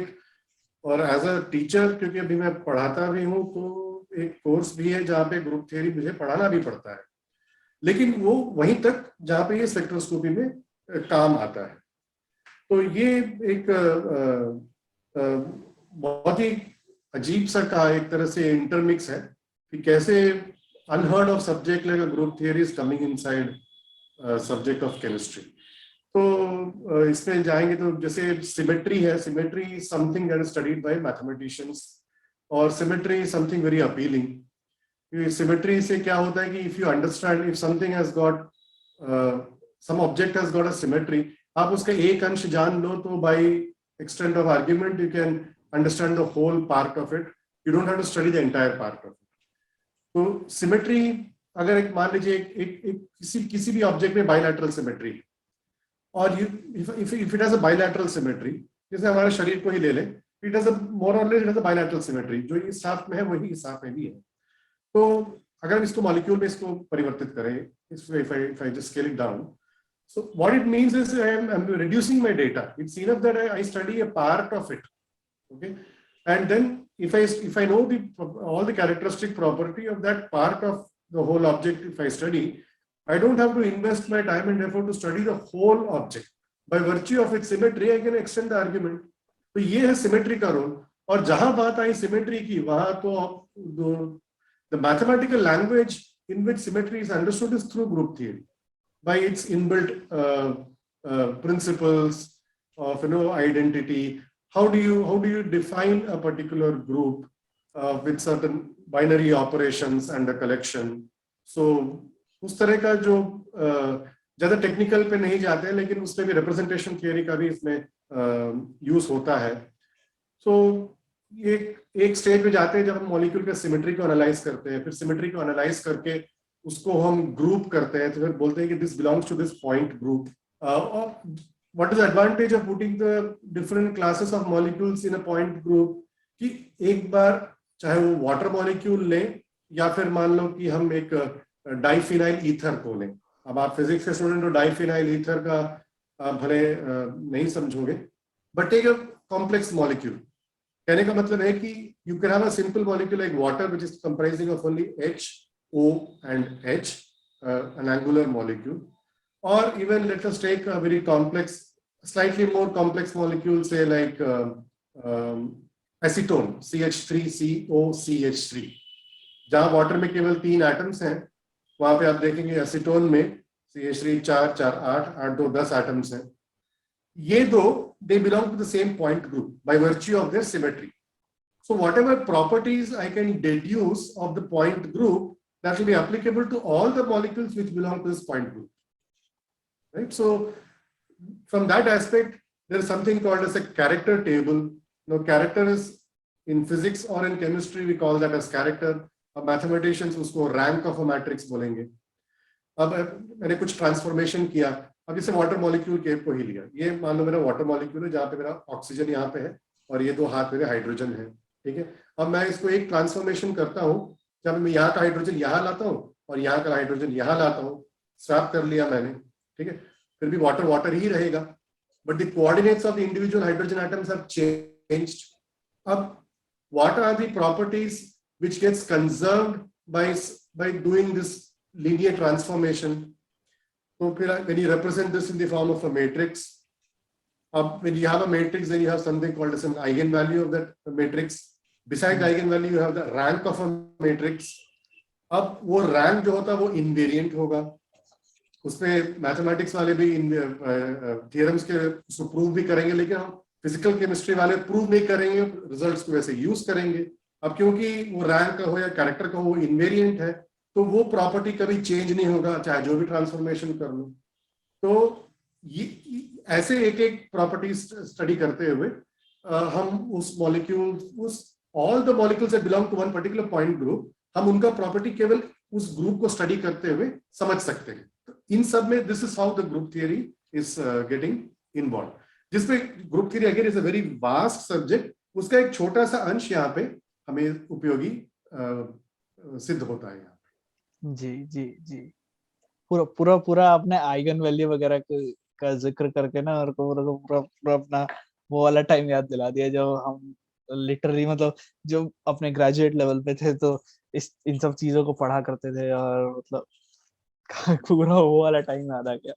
एज अ टीचर, क्योंकि अभी मैं पढ़ाता भी हूँ, तो एक कोर्स भी है जहाँ पे ग्रुप थियरी मुझे पढ़ाना भी पड़ता है, लेकिन वो वहीं तक जहाँ पे ये स्पेक्ट्रोस्कोपी में काम आता है। तो ये एक बहुत ही अजीब सा का एक तरह से इंटरमिक्स है कि कैसे unheard of subject like group theory is coming inside subject of chemistry. तो इसमें जाएंगे तो जैसे सिमेट्री है, symmetry something that is studied by mathematicians, और symmetry something very appealing. Symmetry से क्या होता है कि if you understand, if something has got, some object has got a symmetry, आप उसका एक अंश जान लो तो by extent of argument you can understand the whole part of it, you don't have to study the entire part of it. तो सिमेट्री, अगर एक मान लीजिए एक किसी भी ऑब्जेक्ट में बाइलैटरल सिमेट्री, और if it has a bilateral symmetry, जैसे हमारे शरीर को ही ले लें, it has a more or less it has a bilateral symmetry, जो इस हाफ में है वही इस हाफ में भी है। तो अगर हम इसको मॉलिक्यूल में इसको परिवर्तित करें, if I just scale it down, so what it means is I'm reducing my data. It's enough that I study a part of it, okay, and then if I know all the characteristic property of that part of the whole object, if I study, I don't have to invest my time and effort to study the whole object. By virtue of its symmetry, I can extend the argument. तो ये है सिमेट्री का रोल। और जहां बात आई सिमेट्री की, वहां तो the mathematical language in which symmetry is understood is through group theory, by its inbuilt principles of identity. How do you define a particular group with certain binary operations and a collection? So उस तरह का जो ज्यादा टेक्निकल पे नहीं जाते हैं, लेकिन उसमें भी रिप्रेजेंटेशन थियरी का भी इसमें यूज होता है। सो एक स्टेज पे जाते हैं जब हम मॉलिक्यूल के सिमेट्री को एनालाइज करते हैं, फिर सिमेट्री को एनालाइज करके उसको हम ग्रुप करते हैं, तो फिर बोलते हैं कि this belongs to this point group. What is advantage of putting the different classes of molecules in a point group, कि एक बार चाहे वो वाटर मॉलिक्यूल लें या फिर मान लो कि हम एक डाइफिनाइल ईथर को लें। अब आप फिजिक्स के स्टूडेंट हो, डाइफिनाइल ईथर का भले नहीं समझोगे, but take a complex molecule. कहने का मतलब है कि you can have a simple molecule like water which is comprising of only H, O and H, an angular molecule, or even let us take a very complex, slightly more complex molecule, say like acetone, CH3COCH3। जहां वाटर में केवल 3 एटम्स हैं, वहां पे आप देखेंगे एसीटोन में CH3 4 4 8 8 2 10 एटम्स हैं। ये दो, they belong to the same point group by virtue of their symmetry. So whatever properties I can deduce of the point group, that will be applicable to all the molecules which belong to this point group, right? So from that aspect, there is something called as a character table. Now, character is in physics or in chemistry, we call that as character. अब mathematicians उसको rank of a matrix बोलेंगे. अब मैंने कुछ ट्रांसफॉर्मेशन किया, अब जैसे वाटर मॉलिक्यूल के को ही लिया, ये मान लो मेरा वाटर मॉलिक्यूल है जहाँ पे मेरा ऑक्सीजन यहाँ पे है और ये दो हाथ मेरे हाइड्रोजन है, ठीक है। अब मैं इसको एक ट्रांसफॉर्मेशन करता हूँ जब मैं यहाँ का हाइड्रोजन यहाँ लाता हूँ और यहाँ का हाइड्रोजन यहाँ लाता हूँ, स्वैप कर लिया मैंने, ठीक है, फिर भी वाटर वाटर ही रहेगा, but the coordinates of the individual hydrogen atoms have changed. अब what are the properties which gets conserved by doing this linear transformation? So when you represent this in the form of a matrix, when you have a matrix, then you have something called as an eigenvalue of that matrix. Beside the eigenvalue, you have the rank of a matrix. अब वो rank जो होता है वो invariant होगा, उसमें मैथमेटिक्स वाले भी थियरम्स के उसको प्रूव भी करेंगे, लेकिन हम फिजिकल केमिस्ट्री वाले प्रूव नहीं करेंगे, रिजल्ट्स को वैसे यूज करेंगे। अब क्योंकि वो रैंक का हो या कैरेक्टर का हो वो इनवेरिएंट है, तो वो प्रॉपर्टी कभी चेंज नहीं होगा चाहे जो भी ट्रांसफॉर्मेशन कर लो। तो ये ऐसे एक एक प्रॉपर्टी स्टडी करते हुए हम उस मॉलिक्यूल, उस all the molecules that belong to one particular point group, हम उनका प्रॉपर्टी केवल उस ग्रुप को स्टडी करते हुए समझ सकते हैं। तो इन सब में this is how the group theory is getting involve, जिसमें group theory again is a very vast subject, उसका एक छोटा सा अंश यहाँ पे हमें उपयोगी सिद्ध होता है यहाँ पे। जी जी जी, पूरा पूरा पूरा आपने आइगन वैल्यू वगैरह का जिक्र करके ना मेरे को पूरा पूरा अपना वो वाला टाइम याद दिला दिया जब हम लिटरली मतलब जो अपने ग्रेजुएट लेवल पे थे तो इन सब चीजों को पढ़ा करते थे, और मतलब पूरा वो वाला टाइम याद आ गया।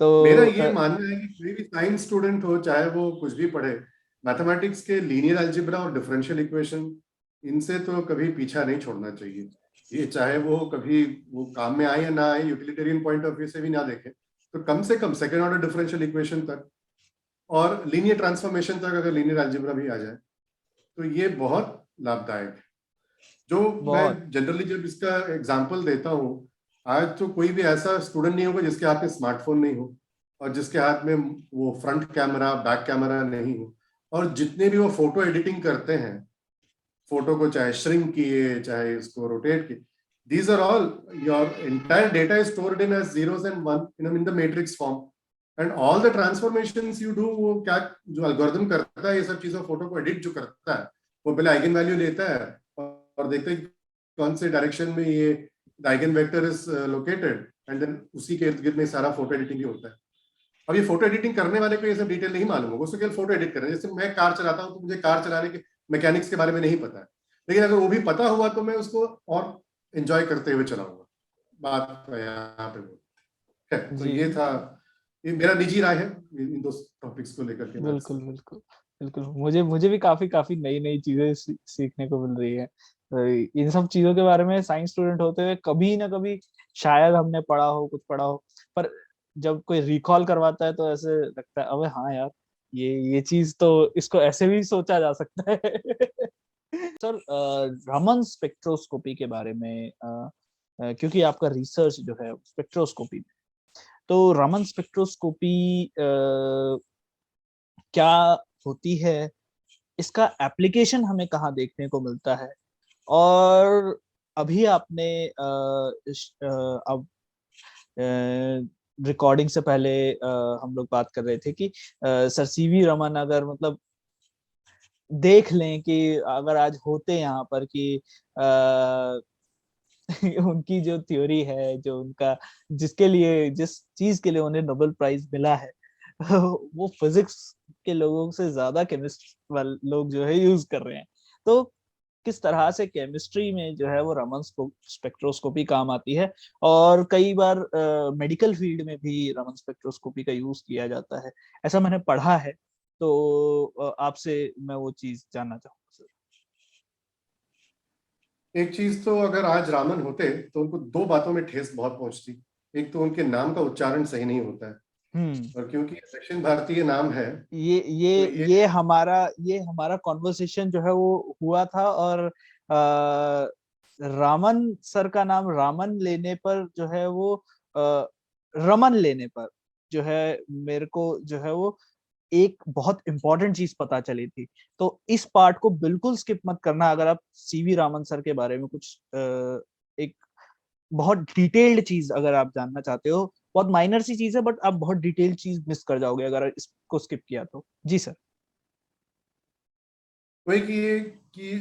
तो मेरा ये मानना है कि कोई भी साइंस स्टूडेंट हो, चाहे वो कुछ भी पढ़े, मैथमेटिक्स के लीनियर अलजेब्रा और डिफरेंशियल इक्वेशन, इनसे तो कभी पीछा नहीं छोड़ना चाहिए। ये चाहे वो कभी वो काम में आए या ना आए, यूटिलिटेरियन पॉइंट ऑफ व्यू से भी ना देखें, तो कम से कम सेकेंड ऑर्डर डिफरेंशियल इक्वेशन तक और लीनियर ट्रांसफॉर्मेशन तक अगर लीनियर अलजेब्रा भी आ जाए तो ये बहुत लाभदायक है। जो मैं जनरली जब इसका एग्जाम्पल देता हूँ, आज तो कोई भी ऐसा स्टूडेंट नहीं होगा जिसके हाथ में स्मार्टफोन नहीं हो और जिसके हाथ में वो फ्रंट कैमरा बैक कैमरा नहीं हो, और जितने भी वो फोटो एडिटिंग करते हैं, फोटो को चाहे श्रिंक किए चाहे इसको रोटेट किए, these are all your entire data is stored in as zeros and one in the matrix form, and all the transformations you do, वो क्या जो एल्गोरिथम करता है ये सब चीजों, फोटो को एडिट जो करता है वो पहले आइगन वैल्यू लेता है और देखते हैं कौन से डायरेक्शन में ये eigen vector is located, and then उसी के इर्द गिर्द में सारा फोटो एडिटिंग ही होता है। अब ये फोटो एडिटिंग करने वाले को ये सब डिटेल नहीं मालूम होगा, उसको केवल फोटो एडिट करना है। जैसे मैं कार चलाता हूँ तो मुझे कार चलाने के मैकेनिक्स के बारे में नहीं पता है, लेकिन अगर वो भी पता हुआ तो मैं उसको और एंजॉय करते हुए चलाऊंगा। बात यहाँ पे है। तो ये था, ये मेरा निजी राय है इन दो टॉपिक्स को लेकर के। बिल्कुल बिल्कुल बिल्कुल, मुझे भी काफी नई नई चीजें सीखने को मिल रही है। इन सब चीजों के बारे में साइंस स्टूडेंट होते हुए कभी ना कभी शायद हमने कुछ पढ़ा हो, पर जब कोई रिकॉल करवाता है तो ऐसे लगता है अबे हाँ यार, ये चीज तो इसको ऐसे भी सोचा जा सकता है। सर, रमन स्पेक्ट्रोस्कोपी के बारे में, क्योंकि आपका रिसर्च जो है स्पेक्ट्रोस्कोपी में, तो रमन स्पेक्ट्रोस्कोपी क्या होती है, इसका एप्लीकेशन हमें कहाँ देखने को मिलता है, और अभी आपने अब रिकॉर्डिंग से पहले हम लोग बात कर रहे थे कि सर सीवी रमन अगर मतलब देख लें कि अगर आज होते यहाँ पर कि उनकी जो थ्योरी है, जो उनका जिस चीज के लिए उन्हें नोबेल प्राइज मिला है, वो फिजिक्स के लोगों से ज्यादा केमिस्ट वाले लोग जो है यूज कर रहे हैं, तो किस तरह से केमिस्ट्री में जो है वो रमन स्पेक्ट्रोस्कोपी काम आती है, और कई बार मेडिकल फील्ड में भी रमन स्पेक्ट्रोस्कोपी का यूज किया जाता है, ऐसा मैंने पढ़ा है। तो आपसे मैं वो चीज जानना चाहूंगा सर। एक चीज तो, अगर आज रामन होते तो उनको दो बातों में ठेस बहुत पहुंचती। एक तो उनके नाम का उच्चारण सही नहीं होता है, और क्योंकि दक्षिण भारतीय नाम है ये तो ये ये ये हमारा कॉन्वर्सेशन जो है वो हुआ था, और रामन सर का नाम रामन लेने पर जो है वो रमन लेने पर जो है मेरे को जो है वो एक बहुत इंपॉर्टेंट चीज पता चली थी। तो इस पार्ट को बिल्कुल स्किप मत करना अगर आप सीवी रामन सर के बारे में कुछ एक बहुत डिटेल्ड चीज अगर आप जानना चाहते हो। बहुत माइनर सी चीज है बट आप बहुत डिटेल्ड चीज मिस कर जाओगे अगर इसको स्किप किया तो। जी सर। वही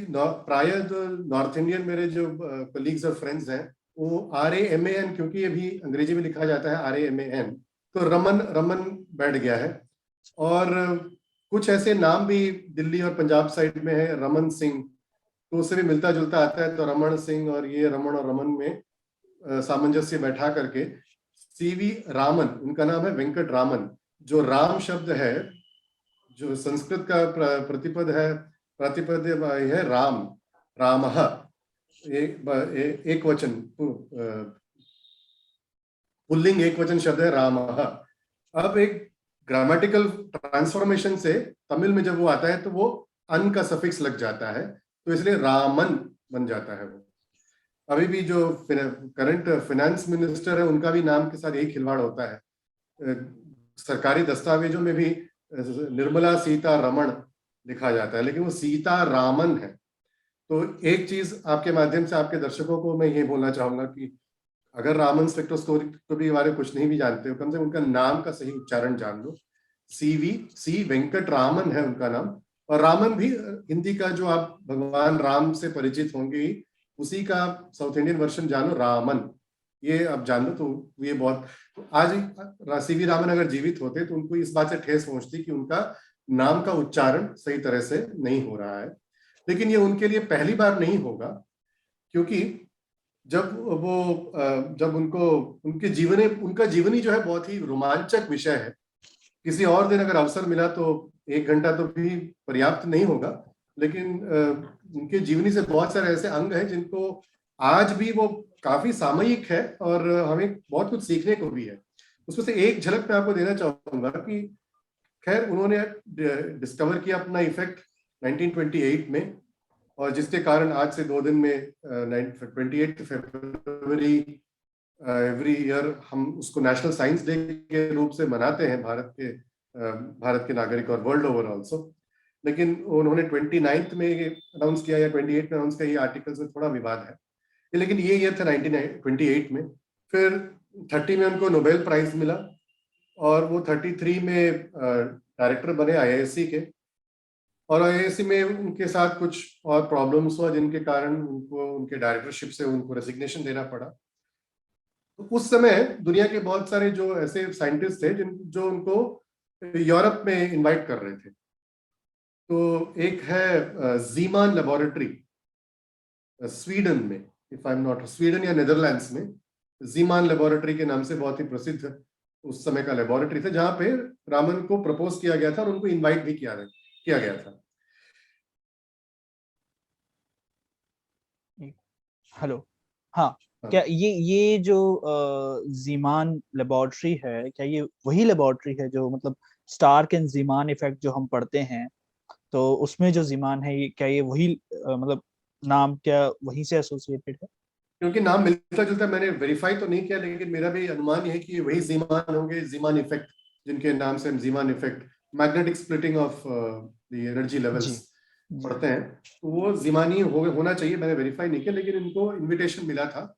प्राय जो नॉर्थ इंडियन मेरे जो कलीग्स और फ्रेंड्स हैं वो RAMAN, क्योंकि ये भी अंग्रेजी में लिखा जाता है RAMAN, तो रमन रमन बैठ गया है। और कुछ ऐसे नाम भी दिल्ली और पंजाब साइड में है, रमन सिंह, तो उससे भी मिलता जुलता आता है, तो रमन सिंह और ये रमन और रमन में सामंजस्य बैठा करके CV रामन, उनका नाम है वेंकट रामन। जो राम शब्द है, जो संस्कृत का प्रतिपद है, प्रतिपद है राम, रामः, एक वचन, पुल्लिंग एक वचन शब्द है रामः। अब एक ग्रामेटिकल ट्रांसफॉर्मेशन से तमिल में जब वो आता है तो वो अन का सफिक्स लग जाता है, तो इसलिए रामन बन जाता है वो। अभी भी जो करंट फाइनेंस मिनिस्टर है उनका भी नाम के साथ यही खिलवाड़ होता है। सरकारी दस्तावेजों में भी निर्मला सीता रमण लिखा जाता है, लेकिन वो सीता रामन है। तो एक चीज आपके माध्यम से आपके दर्शकों को मैं ये बोलना चाहूंगा कि अगर रामन स्पेक्ट्रोस्कोपी के बारे में कुछ नहीं भी जानते हो, कम से कम उनका नाम का सही उच्चारण जान लो। सी वेंकट रामन है उनका नाम। और रामन भी हिंदी का, जो आप भगवान राम से परिचित होंगे ही, उसी का साउथ इंडियन वर्जन जानो, रामन, ये आप जान लो। तो ये बहुत, तो आज CV रामन अगर जीवित होते तो उनको इस बात से ठेस पहुंचती कि उनका नाम का उच्चारण सही तरह से नहीं हो रहा है। लेकिन ये उनके लिए पहली बार नहीं होगा, क्योंकि जब उनको उनका जीवनी जो है बहुत ही रोमांचक विषय है। किसी और दिन अगर अवसर मिला तो 1 घंटा तो भी पर्याप्त नहीं होगा, लेकिन उनके जीवनी से बहुत सारे ऐसे अंग हैं जिनको आज भी वो काफी सामयिक है और हमें बहुत कुछ सीखने को भी है। उसमें से एक झलक मैं आपको देना चाहूंगा कि खैर उन्होंने डिस्कवर किया अपना इफेक्ट 1928 में, और जिसके कारण आज से 2 दिन में 28 फरवरी एवरी ईयर हम उसको नेशनल साइंस डे के रूप से मनाते हैं, भारत के नागरिक और वर्ल्ड ओवर ऑल्सो। लेकिन उन्होंने 29 में अनाउंस किया या 28 में अनाउंस किया, ये आर्टिकल्स में थोड़ा विवाद है, लेकिन ये ईयर था 1928 में। फिर 30 में उनको नोबेल प्राइज मिला, और वो 33 में डायरेक्टर बने IISc के। और IISc में उनके साथ कुछ और प्रॉब्लम्स हुआ जिनके कारण उनको उनके डायरेक्टरशिप से उनको रेजिग्नेशन देना पड़ा। तो उस समय दुनिया के बहुत सारे जो ऐसे साइंटिस्ट थे जो उनको यूरोप में इनवाइट कर रहे थे। तो एक है जीमान लेबोरेटरी स्वीडन में, if I am not, Sweden या नेदरलैंड्स में, जीमान लेबोरेटरी के नाम से बहुत ही प्रसिद्ध उस समय का लेबोरेटरी था, जहां पे रामन को प्रपोज किया गया था और उनको इनवाइट भी किया गया था। हेलो। हाँ। क्या ये जो जीमान लेबोरेटरी है, क्या ये वही लेबोरेटरी है जो मतलब स्टार्क एंड जीमान इफेक्ट जो हम पढ़ते हैं, तो उसमें जो जीमान है ये क्या ये वही मतलब नाम क्या वहीं से एसोसिएटेड है? क्योंकि नाम मिलता जुलता, मैंने वेरीफाई तो नहीं किया, लेकिन मेरा भी अनुमान है कि वही जीमान होंगे, जीमान इफेक्ट, जिनके नाम से हम Zeeman effect, magnetic splitting of the energy levels पढ़ते हैं, तो वो जीमानी होना चाहिए। मैंने वेरीफाई नहीं किया, लेकिन इनको इनविटेशन मिला था।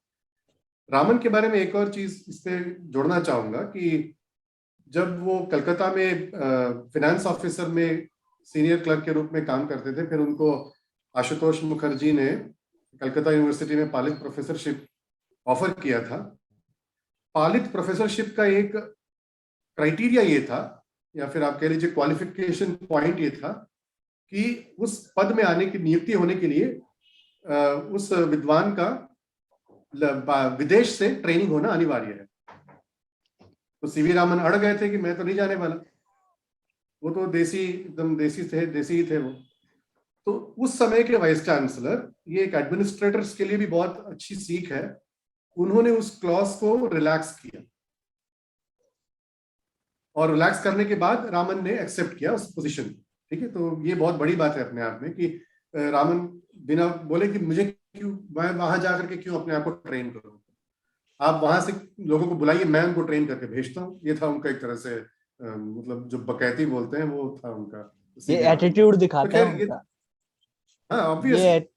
रामन के बारे में एक और चीज इस पे जोड़ना चाहूंगा कि जब वो कलकत्ता में फाइनेंस ऑफिसर में सीनियर क्लर्क के रूप में काम करते थे, फिर उनको आशुतोष मुखर्जी ने कलकत्ता यूनिवर्सिटी में पालित प्रोफेसरशिप ऑफर किया था। पालित प्रोफेसरशिप का एक क्राइटेरिया ये था, या फिर आप कह लीजिए क्वालिफिकेशन पॉइंट ये था, कि उस पद में आने की नियुक्ति होने के लिए उस विद्वान का विदेश से ट्रेनिंग होना अनिवार्य है। तो CV रामन अड़ गए थे कि मैं तो नहीं जाने वाला, वो तो एकदम देसी ही थे वो। तो उस समय के वाइस चांसलर, ये एक एडमिनिस्ट्रेटर्स के लिए भी बहुत अच्छी सीख है, उन्होंने उस क्लॉज को रिलैक्स किया और रिलैक्स करने के बाद रामन ने एक्सेप्ट किया उस पोजीशन को। ठीक है, तो ये बहुत बड़ी बात है अपने आप में कि रामन बिना बोले कि मुझे क्यों, मैं वहां जाकर के क्यों अपने आप को ट्रेन करूं, आप वहां से लोगों को बुलाइए, मैं उनको ट्रेन करके भेजता हूँ। ये था उनका एक तरह से मतलब जो बकैती बोलते हैं वो था उनका, ये सीवी रामन का। एटीट्यूड तो दिखाता है खैर ये, उनका। हाँ ये ऑब्वियसली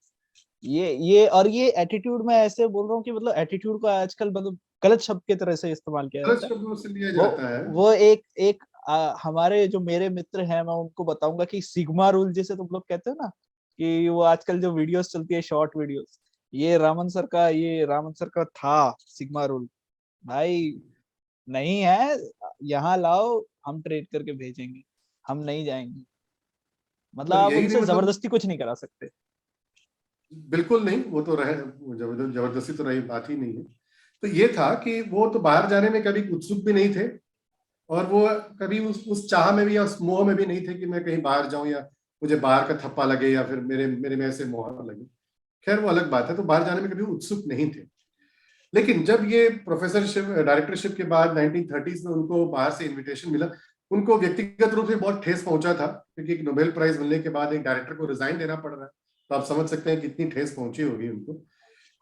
ये एटीट्यूड मैं ऐसे बोल रहा हूँ कि मतलब एटीट्यूड को आजकल मतलब गलत शब्द की तरह से इस्तेमाल किया गलत जाता है। शब्दों से लिया वो जाता है। वो एक हमारे जो मेरे मित्र हैं, मैं उनको बताऊंगा कि सिग्मा रूल जिसे तुम लोग कहते हो ना, कि वो आजकल जो वीडियोस चलती है शॉर्ट वीडियोस, ये रामन सर का था सिग्मा रूल। भाई नहीं है, यहाँ लाओ, हम ट्रेड करके भेजेंगे, हम नहीं जाएंगे। मतलब और आप यही नहीं उनसे मतलब, जबरदस्ती कुछ नहीं करा सकते। बिल्कुल नहीं, वो तो रहे, जबरदस्ती तो रही बात ही नहीं है। तो ये था कि वो तो बाहर जाने में कभी उत्सुक भी नहीं थे, और वो कभी उस चाह में भी या उस मोह में भी नहीं थे कि मैं कहीं बाहर जाऊं या मुझे बाहर का थप्पा लगे या फिर मेरे मेरे में ऐसे मोह लगे। खैर वो अलग बात है, तो बाहर जाने में कभी उत्सुक नहीं थे। लेकिन जब ये प्रोफेसरशिप डायरेक्टरशिप के बाद 1930s में उनको बाहर से इनविटेशन मिला, उनको व्यक्तिगत रूप से बहुत ठेस पहुंचा था, क्योंकि एक नोबेल प्राइज मिलने के बाद एक डायरेक्टर को रिजाइन देना पड़ रहा है। तो आप समझ सकते हैं कितनी ठेस पहुंची होगी उनको।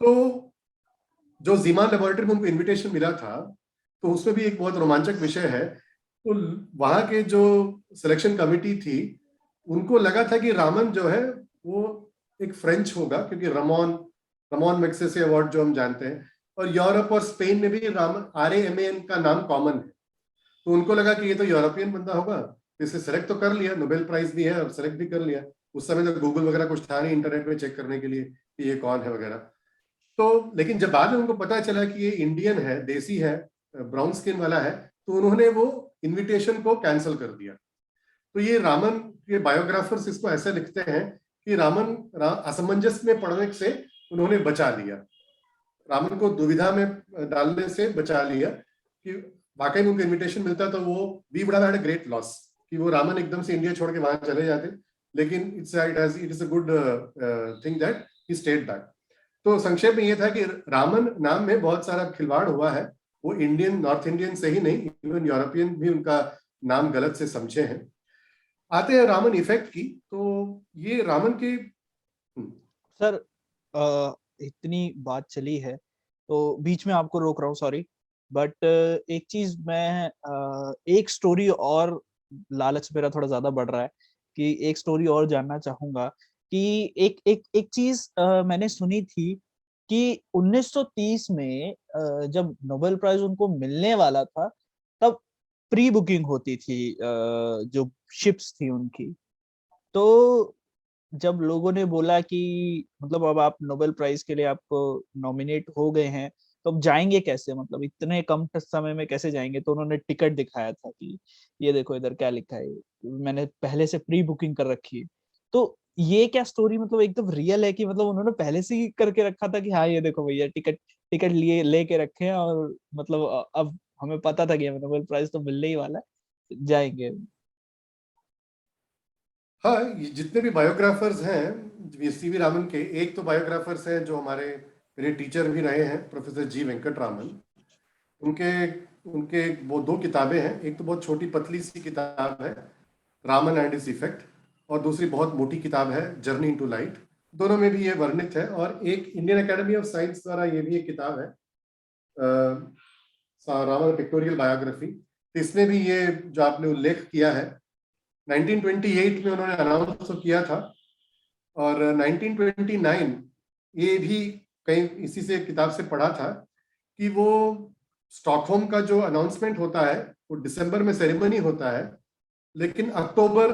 तो जो जीमान लेबोरेटरी में उनको इनविटेशन मिला था, तो उसमें भी एक बहुत रोमांचक विषय है। तो वहां के जो सिलेक्शन कमिटी थी, उनको लगा था कि रामन जो है वो एक फ्रेंच होगा, क्योंकि रमोन रमोन मैग्सेसे अवार्ड जो हम जानते हैं, और यूरोप और स्पेन में भी रामन RAMAN का नाम कॉमन है। तो उनको लगा कि ये तो यूरोपियन बंदा होगा, तो इसे सेलेक्ट तो कर लिया, नोबेल प्राइज भी है और सेलेक्ट भी कर लिया। उस समय तो गूगल वगैरह कुछ था नहीं इंटरनेट में चेक करने के लिए कि ये कौन है वगैरह। तो लेकिन जब बाद में उनको पता चला कि ये इंडियन है, देसी है, ब्राउन स्किन वाला है, तो उन्होंने वो इनविटेशन को कैंसिल कर दिया। तो ये रामन के बायोग्राफर्स इसको ऐसे लिखते हैं कि रामन असमंजस में पड़ने से उन्होंने बचा लिया, रामन को दुविधा में डालने से बचा लिया। कि वाकई में उनको इनविटेशन मिलता तो वो we would have had a great loss, कि वो रामन एकदम से इंडिया छोड़ के वहां चले जाते। लेकिन it is a good thing that he stayed back. तो संक्षेप में ये था कि रामन नाम में बहुत सारा खिलवाड़ हुआ है। वो इंडियन, नॉर्थ इंडियन से ही नहीं, इवन यूरोपियन भी उनका नाम गलत से समझे हैं। आते हैं रामन इफेक्ट की, तो ये रामन के सर इतनी बात चली है तो बीच में आपको रोक रहा हूँ, सॉरी। बट एक चीज मैं एक स्टोरी और, लालच मेरा थोड़ा ज्यादा बढ़ रहा है कि एक स्टोरी और जानना चाहूंगा कि एक एक एक चीज मैंने सुनी थी कि 1930 में जब नोबेल प्राइज उनको मिलने वाला था, तब प्री बुकिंग होती थी जो शिप्स थी उनकी। तो जब लोगों ने बोला कि मतलब अब आप नोबेल प्राइज के लिए आप नॉमिनेट हो गए हैं, तो अब जाएंगे कैसे, मतलब इतने कम समय में कैसे जाएंगे। तो उन्होंने टिकट दिखाया था कि ये देखो इधर क्या लिखा है, मैंने पहले से प्री बुकिंग कर रखी है। तो ये क्या स्टोरी मतलब एकदम रियल है कि मतलब उन्होंने पहले से ही करके रखा था कि हाँ ये देखो भैया टिकट टिकट लिए लेके रखे हैं, और मतलब अब हमें पता था कि हमें नोबेल प्राइज तो मिलने ही वाला है, जाएंगे। हाँ, ये जितने भी बायोग्राफर्स हैं सीवी रामन के, एक तो बायोग्राफर्स हैं जो हमारे मेरे टीचर भी रहे हैं, प्रोफेसर जी वेंकटरामन। उनके उनके वो दो किताबें हैं, एक तो बहुत छोटी पतली सी किताब है, रामन एंड हिज इफेक्ट, और दूसरी बहुत मोटी किताब है, जर्नी इनटू लाइट। दोनों में भी ये वर्णित है। और एक इंडियन एकेडमी ऑफ साइंस द्वारा ये भी एक किताब है, रामन पिक्टोरियल बायोग्राफी। तो इसमें भी ये जो आपने उल्लेख किया है, 1928 में उन्होंने अनाउंस तो किया था, और 1929 ये भी कहीं इसी से किताब से पढ़ा था कि वो स्टॉकहोम का जो अनाउंसमेंट होता है वो दिसंबर में सेरेमनी होता है, लेकिन अक्टूबर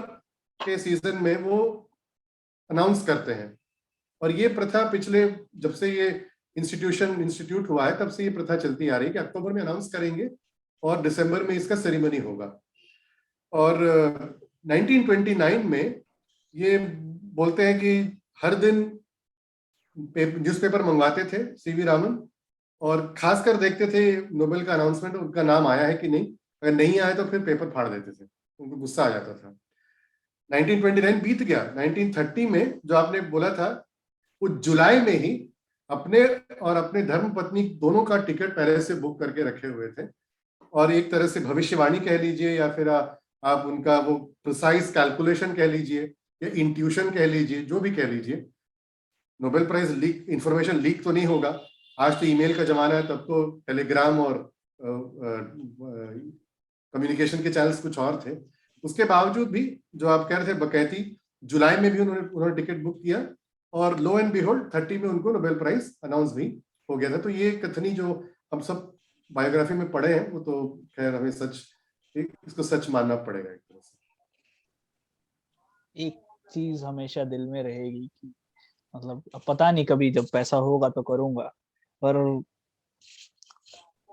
के सीजन में वो अनाउंस करते हैं। और ये प्रथा पिछले, जब से ये इंस्टीट्यूट हुआ है तब से ये प्रथा चलती आ रही है कि अक्टूबर में अनाउंस करेंगे और दिसंबर में इसका सेरेमनी होगा। और 1929 में ये बोलते हैं कि हर दिन न्यूज़पेपर मंगवाते थे सीवी रामन, और खासकर देखते थे नोबेल का अनाउंसमेंट उनका नाम आया है कि नहीं। अगर नहीं आया तो फिर पेपर फाड़ देते थे, उनको गुस्सा आ जाता था। 1929 बीत गया, 1930 में जो आपने बोला था, वो जुलाई में ही अपने और अपने धर्म पत्नी दोनों का टिकट पहले से बुक करके रखे हुए थे। और एक तरह से भविष्यवाणी कह लीजिए, या फिर आप उनका वो प्रिसाइज कैलकुलेशन कह लीजिए, या इंट्यूशन कह लीजिए, जो भी कह लीजिए। Nobel prize leak, information leak तो नहीं होगा। आज तो ईमेल का जमाना है, तब तो टेलीग्राम और कम्युनिकेशन के चैनल्स कुछ और थे। उसके बावजूद भी जो आप कह रहे थे बकैती, जुलाई में भी उन्होंने टिकट बुक किया, और लो एंड बिहोल्ड 30 में उनको नोबेल प्राइज अनाउंस भी हो गया था। तो ये कथनी जो हम सब बायोग्राफी में पढ़े हैं, वो तो खैर हमें सच, इसको सच मानना पड़ेगा एक तरह से। एक चीज हमेशा दिल में रहेगी कि मतलब अब पता नहीं, कभी जब पैसा होगा तो करूंगा, पर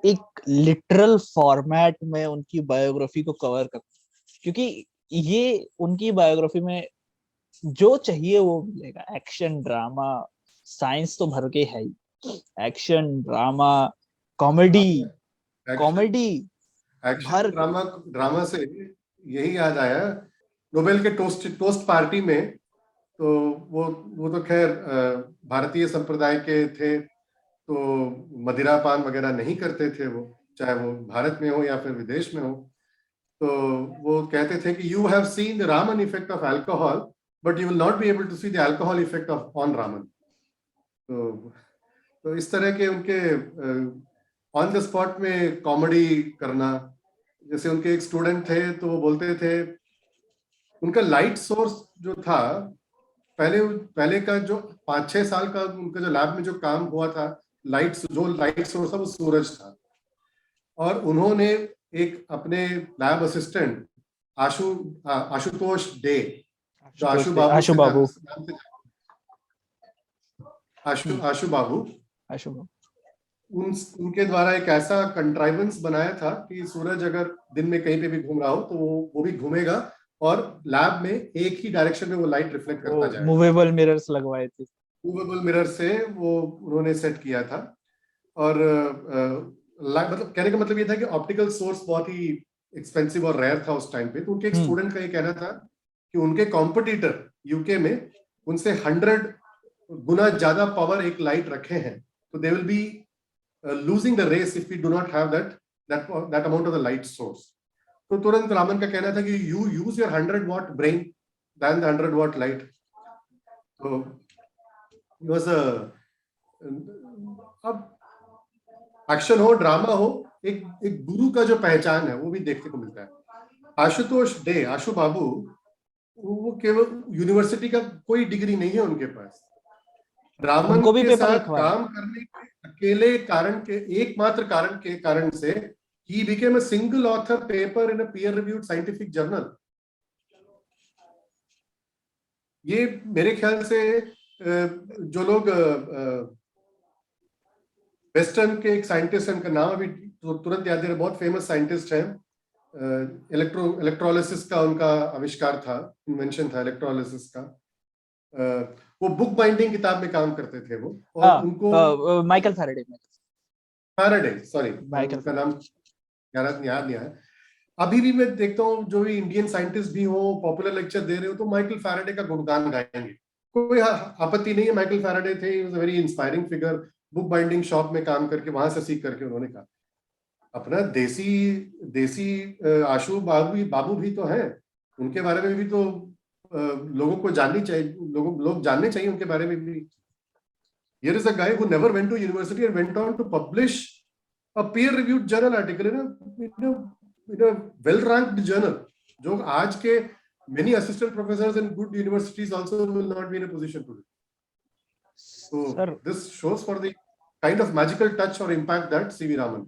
एक लिटरल फॉर्मेट में उनकी बायोग्राफी को कवर कर, क्योंकि ये उनकी बायोग्राफी में जो चाहिए वो मिलेगा। एक्शन, ड्रामा, साइंस तो भर के है ही, action, drama, comedy, action comedy action भर के। ड्रामा से यही याद आया, नोबेल के टोस्ट टोस्ट पार्टी में, तो वो तो खैर भारतीय संप्रदाय के थे, तो मदिरा पान वगैरह नहीं करते थे वो, चाहे वो भारत में हो या फिर विदेश में हो। तो वो कहते थे कि you have seen the Raman effect of alcohol, but you will not be able to see the alcohol effect of on Raman. तो इस तरह के उनके ऑन द स्पॉट में कॉमेडी करना। जैसे उनके एक स्टूडेंट थे, तो वो बोलते थे उनका लाइट सोर्स जो था, पहले पहले का जो 5-6 साल का उनका जो लैब में जो काम हुआ था, जो लाइट सोर्स था वो सूरज था। और उन्होंने एक अपने लैब असिस्टेंट आशुतोष डे, जो आशु बाबू आशु से बाबू, नाम से, आशु बाबू, आशु बाबू, उनके द्वारा एक ऐसा कंट्राइवेंस बनाया था कि सूरज अगर दिन में कहीं पे भी घूम रहा हो, तो वो भी घूमेगा, और लैब में एक ही डायरेक्शन में वो लाइट रिफ्लेक्ट करता वो जाएगा। मूवेबल मिरर्स लगवाए थे। मूवेबल मिरर से वो उन्होंने सेट किया था। और मतलब कहने का मतलब ये था कि ऑप्टिकल सोर्स बहुत ही एक्सपेंसिव और रेयर था उस टाइम पे। तो उनके एक स्टूडेंट का ये कहना था कि उनके कॉम्पिटिटर यूके में उनसे 100 गुना ज्यादा पावर एक लाइट रखे हैं, तो they will be losing the race if we do not have that amount of the light source. तो तुरंत रामन का कहना था कि you use your 100 watt brain then the 100 watt light. तो was a, अब एक्शन हो, ड्रामा हो, एक गुरु का जो पहचान है वो भी देखने को मिलता है। आशुतोष डे, आशु बाबू, वो केवल यूनिवर्सिटी का कोई डिग्री नहीं है उनके पास। रामन उनको भी के पेपर साथ लिखवाया। काम करने के अकेले कारण के, एकमात्र कारण के कारण से he became a single author paper in a peer reviewed scientific journal. ये मेरे ख्याल से जो लोग वेस्टर्न के एक साइंटिस्ट हैं, उनका नाम अभी तुरंत याद है, बहुत फेमस साइंटिस्ट है, इलेक्ट्रोलिसिस का उनका आविष्कार था, इन्वेंशन था इलेक्ट्रोलिसिस का। वो बुक बाइंडिंग किताब में काम करते थे वो, और उनको Michael Faraday, Faraday, sorry Michael उनका नाम याद नहीं आया। अभी भी मैं देखता हूँ जो भी इंडियन साइंटिस्ट भी हो, पॉपुलर लेक्चर दे रहे हो, तो माइकल फैराडे का गुणगान गाएंगे। कोई आपत्ति नहीं है, माइकल फैराडे थे, he was a very inspiring figure. Book binding shop में काम करके वहां से सीख करके उन्होंने कहा। अपना देसी देसी आशु बाबू भी तो हैं, उनके बारे में भी तो लोगों को जाननी चाहिए, लोग जानने चाहिए उनके बारे में भी। Here is a guy who never went to university and went on to publish a peer-reviewed journal article in a well-ranked journal. जो आज के many assistant professors in good universities also will not be in a position to do. So sir, this shows for the kind of magical touch or impact that C.V. Raman.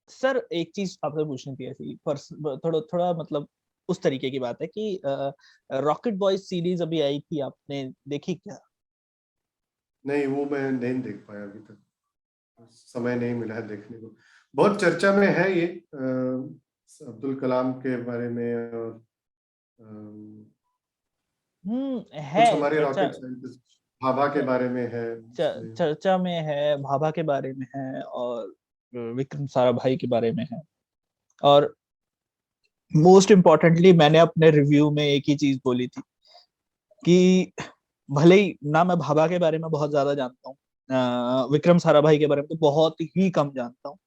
Sir एक चीज आपसे पूछनी थी, ऐसी थोड़ा थोड़ा मतलब उस तरीके की बात है कि रॉकेट बॉयज सीरीज अभी आई थी, आपने देखी क्या? नहीं, वो मैं नहीं देख पाया अभी तक, समय नहीं मिला है देखने को। बहुत चर्चा में है ये अब्दुल कलाम के बारे में, और है कुछ हमारे चर्चा, रॉकेट साइंटिस्ट भाभा के बारे में है, चर्चा में है, भाभा के बारे में है, और विक्रम साराभाई के बारे में है। और मोस्ट इम्पोर्टेंटली मैंने अपने रिव्यू में एक ही चीज बोली थी कि भले ही ना मैं भाभा के बारे में बहुत ज्यादा जानता हूँ, विक्रम साराभाई के बारे में तो बहुत ही कम जानता हूँ,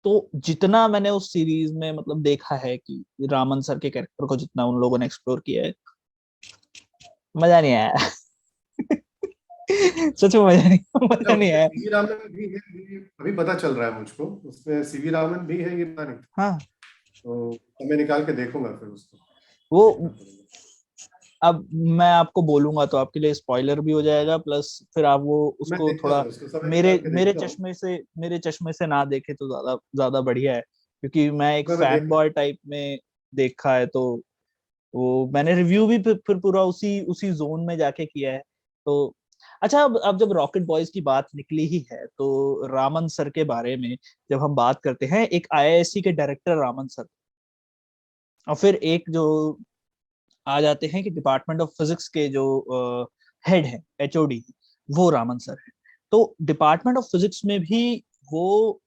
तो जितना मैंने उस सीरीज में मतलब देखा है कि रामन सर के कैरेक्टर को जितना उन लोगों ने एक्सप्लोर किया है, मजा नहीं आया। सच में मजा नहीं उसमें आया। सीवी रामन भी है, ये अभी पता चल रहा है मुझको, उसमें सीवी रामन भी है, ये पता नहीं था। हाँ, तो समय निकाल के देखूंगा फिर उसको, वो देखना पड़ेगा। अब मैं आपको बोलूंगा तो आपके लिए स्पॉइलर भी हो जाएगा, प्लस फिर आप वो मैं उसको देखता थोड़ा हूँ, उसको समय मेरे निकाल के मेरे देखता हूँ। चश्मे से ना देखे तो ज्यादा ज्यादा बढ़िया है, क्योंकि मैं एक मैं फैन देख बॉय टाइप में देखा है। तो वो मैंने रिव्यू भी फिर पूरा उसी उसी जोन में जाके किया है। तो अच्छा, अब जब रॉकेट बॉयज की बात निकली ही है तो रामन सर के बारे में जब हम बात करते हैं, एक आईआईएससी के डायरेक्टर रामन सर, और फिर एक जो आ जाते हैं कि डिपार्टमेंट ऑफ फिजिक्स के जो हेड है, एचओडी, वो रामन सर है। तो डिपार्टमेंट ऑफ फिजिक्स में भी वो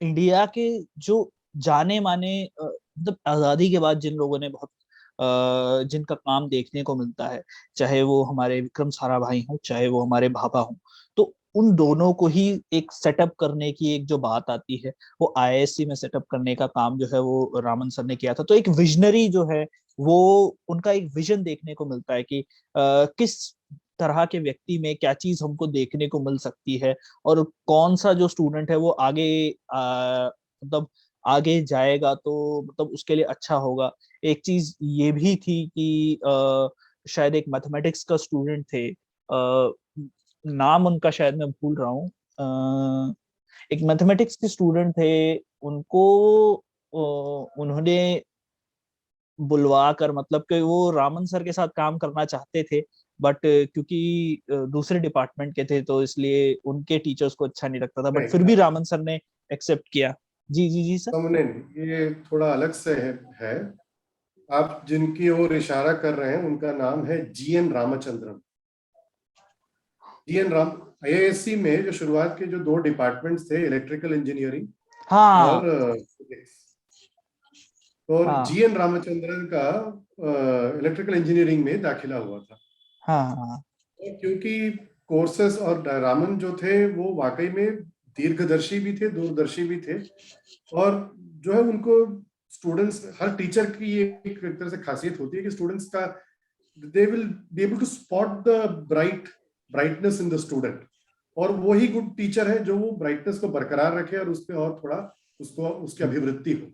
इंडिया के जो जाने माने मतलब आजादी के बाद जिन लोगों ने बहुत जिनका काम देखने को मिलता है, चाहे वो हमारे विक्रम साराभाई हो, चाहे वो हमारे भाभा हो, तो उन दोनों को ही एक सेटअप करने की एक जो बात आती है, वो आईआईएससी में सेटअप करने का काम जो है वो रामन सर ने किया था। तो एक विजनरी जो है, वो उनका एक विजन देखने को मिलता है कि किस तरह के व्यक्ति में क्या चीज हमको देखने को मिल सकती है, और कौन सा जो स्टूडेंट है वो आगे मतलब आगे जाएगा तो मतलब उसके लिए अच्छा होगा। एक चीज ये भी थी कि शायद एक मैथमेटिक्स का स्टूडेंट थे, नाम उनका शायद मैं भूल रहा हूँ, एक मैथमेटिक्स के स्टूडेंट थे, उनको उन्होंने बुलवा कर, मतलब कि वो रामन सर के साथ काम करना चाहते थे, बट क्योंकि दूसरे डिपार्टमेंट के थे तो इसलिए उनके टीचर्स को अच्छा नहीं लगता था, बट फिर नहीं, भी रामन सर ने एक्सेप्ट किया। जी जी जी सर। सामने नहीं, ये थोड़ा अलग से है। आप जिनकी ओर इशारा कर रहे हैं उनका नाम है G N Ramachandran. G N Ram IISc में जो शुरुआत के जो दो डिपार्टमेंट्स थे, इलेक्ट्रिकल इंजीनियरिंग हाँ और फिजिक्स, और हाँ जीएन रामचंद्रन का इलेक्ट्रिकल इंजीनियरिंग में दाखिला हुआ था। हाँ हाँ और क्योंकि कोर्सेस और रामन जो थे वो वाकई में दीर्घदर्शी भी थे, दूरदर्शी भी थे, और जो है उनको स्टूडेंट्स, हर टीचर की ये एक तरह से खासियत होती है कि स्टूडेंट्स का they will be able to spot the brightness in the student, और वो ही गुड टीचर है जो वो ब्राइटनेस को बरकरार रखे और उस पर और थोड़ा उसको उसकी अभिवृद्धि हो।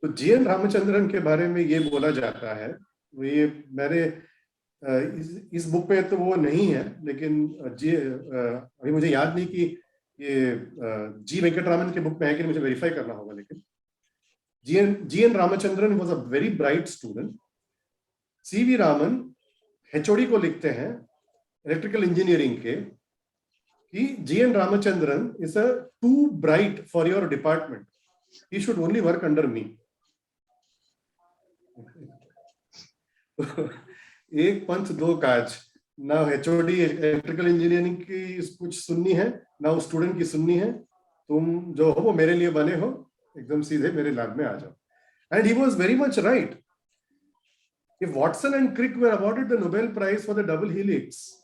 तो जीएन रामचंद्रन के बारे में ये बोला जाता है, वो ये मैंने इस बुक में तो वो नहीं है, लेकिन अभी मुझे याद नहीं कि ये जी वेंकटरामन के बुक में है कि नहीं, मुझे वेरीफाई करना होगा। लेकिन G N Ramachandran was a very bright student. C V Raman HOD को लिखते हैं इलेक्ट्रिकल इंजीनियरिंग के कि G N Ramachandran is a too bright for your department, he should only work under me. एक पंथ दो काज, ना एचओडी इलेक्ट्रिकल इंजीनियरिंग की कुछ सुननी है, ना उस स्टूडेंट की सुननी है, तुम जो हो वो मेरे लिए बने हो, एकदम सीधे मेरे लैब में आ जाओ। And he was very much right. If Watson and Crick were awarded the Nobel Prize for the double helix,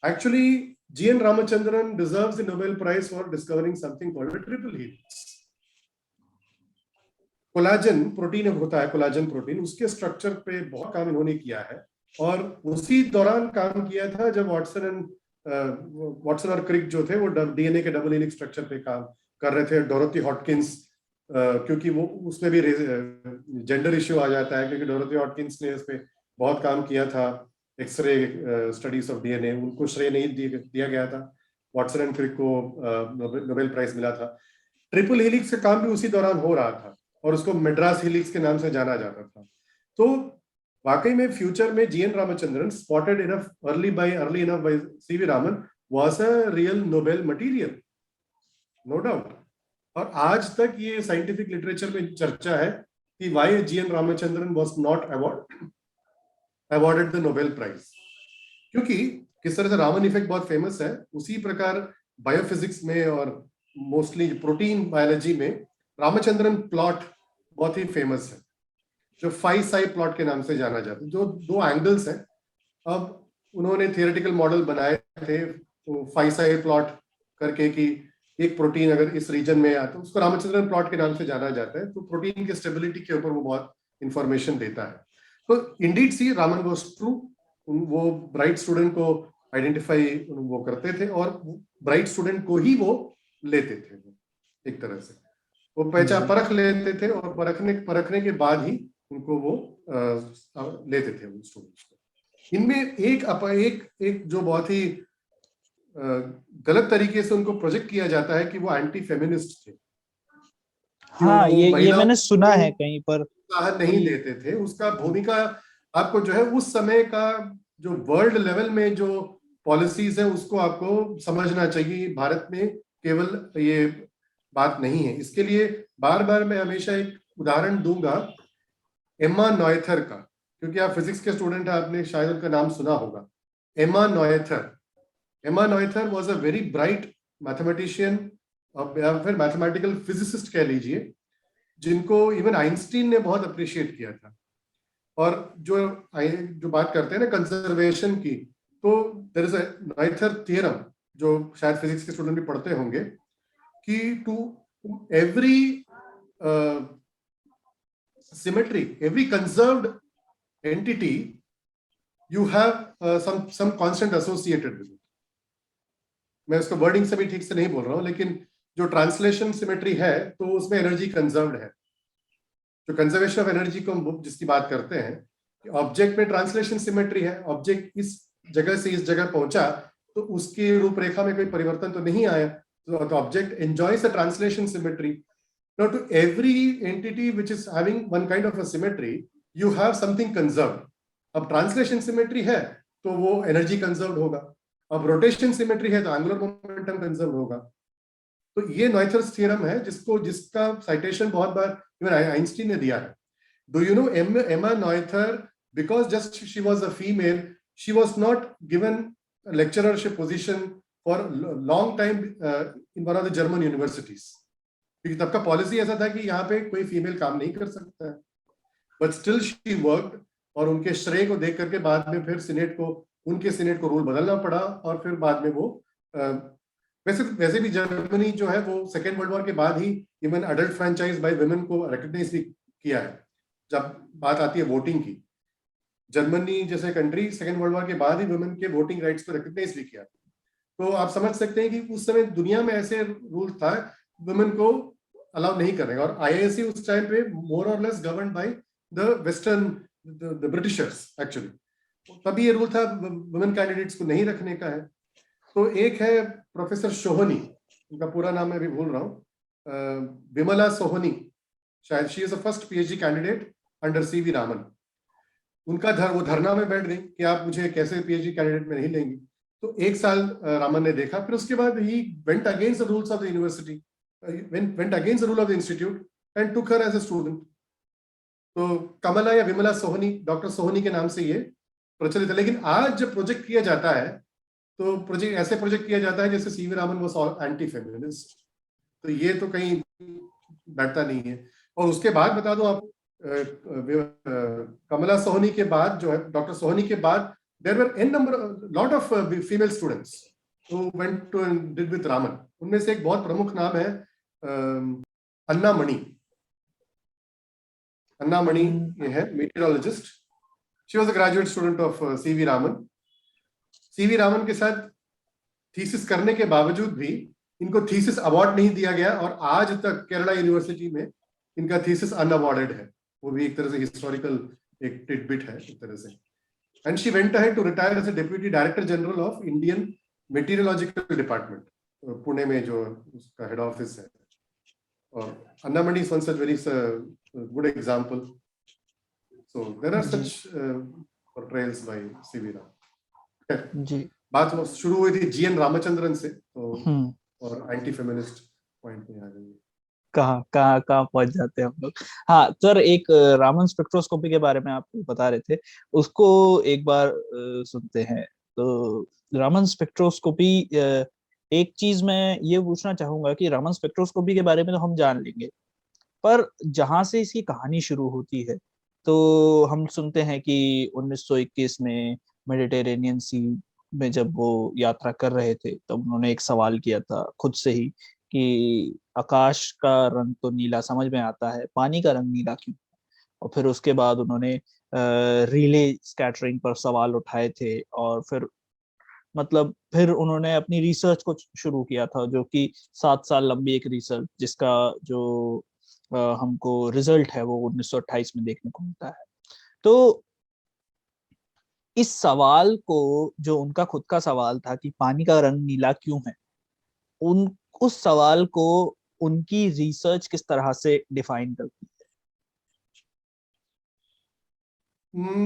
actually G.N. Ramachandran deserves the Nobel Prize for discovering something called a triple helix. Collagen protein होता है, कोलाजन प्रोटीन, उसके स्ट्रक्चर पे बहुत काम इन्होंने किया है, और उसी दौरान काम किया था जब वाटसन और क्रिक जो थे वो डीएनए के डबल हेलिक्स स्ट्रक्चर पे काम कर रहे थे। डोरोथी हॉटकिंस, क्योंकि वो उसमें भी जेंडर इश्यू आ जाता है, क्योंकि डोरोथी हॉटकिंस ने इस पे बहुत काम किया था, एक्सरे स्टडीज ऑफ डीएनए, उनको श्रेय नहीं दिया गया था। वाटसन एंड क्रिक को नोबेल प्राइज मिला था। ट्रिपल हेलिक्स का काम भी उसी दौरान हो रहा था, और उसको मेड्रास हेलिक्स के नाम से जाना जाता था। तो वाकई में फ्यूचर में G N Ramachandran spotted enough early enough by CV Raman was a real Nobel material, no doubt. और आज तक ये साइंटिफिक लिटरेचर में चर्चा है कि why G N Ramachandran was not awarded the Nobel prize, क्योंकि किस तरह से रामन इफेक्ट बहुत फेमस है, उसी प्रकार बायोफिजिक्स में और मोस्टली प्रोटीन बायोलॉजी में रामचंद्रन प्लॉट बहुत ही फेमस है, जो 5 साई प्लॉट के नाम से जाना जाता है, जो दो एंगल्स हैं। अब उन्होंने थियोरेटिकल मॉडल बनाए थे 5 साई प्लॉट करके कि एक प्रोटीन अगर इस रीजन में आता है, उसको रामचंद्रन प्लॉट के नाम से जाना जाता है, तो प्रोटीन के स्टेबिलिटी के ऊपर वो बहुत इंफॉर्मेशन देता है। तो indeed C Raman was true, वो ब्राइट स्टूडेंट को आइडेंटिफाई वो करते थे और ब्राइट स्टूडेंट को ही वो लेते थे, एक तरह से वो पहचान परख लेते थे और परखने के बाद ही उनको वो लेते थे उन स्टूडेंट्स को। इनमें एक जो बहुत ही गलत तरीके से उनको प्रोजेक्ट किया जाता है कि वो एंटी फेमिनिस्ट थे। हाँ, ये मैंने सुना है कहीं पर, नहीं देते थे। उसका भूमिका आपको जो है उस समय का जो वर्ल्ड लेवल में जो पॉलिसीज है उसको आपको समझना चाहिए। भारत में केवल ये बात नहीं है। इसके लिए बार बार मैं हमेशा एक उदाहरण दूंगा एम्मा नॉयथर का, क्योंकि आप फिजिक्स के स्टूडेंट हैं, आपने शायद उनका नाम सुना होगा, Emma Noether. Emma Noether was a very bright mathematician, या फिर मैथमेटिकल फिजिसिस्ट कह लीजिए, जिनको इवन आइंस्टीन ने बहुत अप्रिशिएट किया था। और जो बात करते हैं ना कंजर्वेशन की, तो there is a Noether theorem जो शायद फिजिक्स के स्टूडेंट भी पढ़ते होंगे कि to every symmetry, every conserved entity, you have some constant associated with it. मैं इसको वर्डिंग से भी ठीक से नहीं बोल रहा हूं, लेकिन जो ट्रांसलेशन सिमेट्री है तो उसमें एनर्जी कंजर्व्ड है। जो कंजर्वेशन ऑफ एनर्जी को हम जिसकी बात करते हैं, ऑब्जेक्ट में ट्रांसलेशन सिमेट्री है, ऑब्जेक्ट इस जगह से इस जगह पहुंचा तो उसकी रूपरेखा में कोई परिवर्तन तो नहीं आया, तो object enjoys a translation symmetry. Now, to every entity which is having one kind of a symmetry, you have something conserved. अब ट्रांसलेशन सिमेट्री है तो वो एनर्जी कंजर्व्ड होगा, अब रोटेशन सिमेट्री है तो एंगुलर मोमेंटम कंजर्व होगा। तो ये नॉयथर्स थ्योरम है जिसका साइटेशन बहुत बार इवन आइंस्टीन ने दिया है। Do you know Emma Noether, because just she was a female, she was not given lecturership position for long time in one of the German universities, क्योंकि तब का पॉलिसी ऐसा था कि यहाँ पे कोई फीमेल काम नहीं कर सकता है। बट स्टिल शी वर्कड, और उनके श्रेय को देख करके बाद में फिर उनके सीनेट को रूल बदलना पड़ा, और फिर बाद में वो वैसे भी जर्मनी जो है वो सेकेंड वर्ल्ड वॉर के बाद ही even adult franchise by women को रिकॉग्नाइज भी किया है। जब बात आती है वोटिंग की, जर्मनी जैसे कंट्री सेकेंड वर्ल्ड वॉर के बाद ही वुमेन के वोटिंग राइट्स को रिकॉग्नाइज भी किया। तो आप समझ सकते हैं कि उस समय दुनिया में ऐसे रूल था वुमेन को अलाउ नहीं करेगा। और आईआईएससी उस टाइम पे मोर और less govern by the western, the Britishers actually. तभी ये रूल था वुमेन कैंडिडेट्स को नहीं रखने का है। तो एक है प्रोफेसर सोहोनी, उनका पूरा नाम मैं भी भूल रहा हूँ, विमला सोहोनी, शायद she is the first PhD candidate under CV Raman. उनका वो धरना में बैठ गई कि आप मुझे कैसे पीएचडी कैंडिडेट में नहीं लेंगी। तो एक साल रामन ने देखा, फिर उसके बाद he went against the rules of the university, went against the rule of the institute and took her as a student. तो कमला या विमला सोहनी, डॉक्टर सोहनी के नाम से ये प्रचलित है। लेकिन आज जब प्रोजेक्ट किया जाता है तो ऐसे प्रोजेक्ट किया जाता है जैसे CV Raman was anti feminist. तो ये तो कहीं बैठता नहीं है। और उसके बाद बता दो आप, कमला सोहनी के बाद जो है, डॉक्टर सोहनी के बाद there were an number lot of female students who went to and did with Raman. उनमें से एक बहुत प्रमुख नाम है अन्ना मणि। अन्ना मणि ये है meteorologist. She was a graduate student of CV Raman. CV Raman के साथ थीसिस करने के बावजूद भी इनको थीसिस अवार्ड नहीं दिया गया, और आज तक केरला यूनिवर्सिटी में इनका थीसिस अनअवार्डेड है। वो भी एक तरह से हिस्टोरिकल एक टिडबिट है एक तरह से। And she went ahead to retire as a deputy director general of Indian meteorological department, Pune में जो उसका हेड ऑफिस है। और Anna Mani is one such very good example. So there are such portrayals by CV Raman. जी, बात शुरू हुई थी जीएन रामचंद्रन से, तो और एंटी फेमिनिस्ट पॉइंट पे आ गई। कहाँ पहुंच जाते हैं हम लोग। हाँ सर, एक रामन स्पेक्ट्रोस्कोपी के बारे में आप बता रहे थे, उसको एक बार सुनते हैं। तो रामन स्पेक्ट्रोस्कोपी, एक चीज मैं ये पूछना चाहूंगा कि रामन स्पेक्ट्रोस्कोपी के बारे में तो हम जान लेंगे, पर जहां से इसकी कहानी शुरू होती है, तो हम सुनते हैं कि 1921 में मेडिटेरेनियन सी में जब वो यात्रा कर रहे थे, तब उन्होंने एक सवाल किया था खुद से ही कि आकाश का रंग तो नीला समझ में आता है, पानी का रंग नीला क्यों। और फिर उसके बाद उन्होंने रिले स्कैटरिंग पर सवाल उठाए थे, और फिर मतलब फिर उन्होंने अपनी रिसर्च को शुरू किया था, जो कि 7 साल लंबी एक रिसर्च, जिसका जो हमको रिजल्ट है वो 1928 में देखने को मिलता है। तो इस सवाल को, जो उनका खुद का सवाल था कि पानी का रंग नीला क्यों है, उन उस सवाल को उनकी रिसर्च किस तरह से डिफाइन करती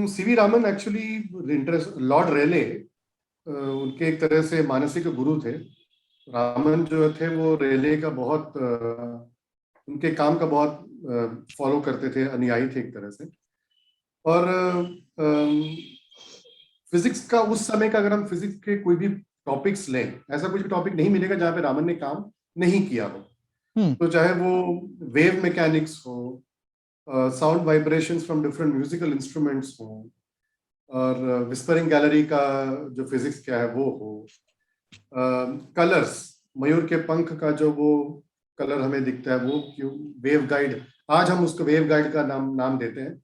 CV Raman actually interest Lord Rayleigh उनके एक तरह से मानसिक गुरु थे। रामन जो थे वो रेले का बहुत उनके काम का बहुत फॉलो करते थे, अनुयायी थे एक तरह से। और फिजिक्स का उस समय का, अगर हम फिजिक्स के कोई भी टॉपिक्स लें, ऐसा कुछ भी टॉपिक नहीं मिलेगा जहां पे रामन ने काम नहीं किया हो। है। तो चाहे वो वेव मैकेनिक्स हो, sound vibrations from different musical instruments हो, और विस्परिंग गैलरी का जो फिजिक्स क्या है वो हो, कलर्स, मयूर के पंख का जो वो कलर हमें दिखता है वो क्यों, वेव गाइड, आज हम उसको वेव गाइड का नाम देते हैं।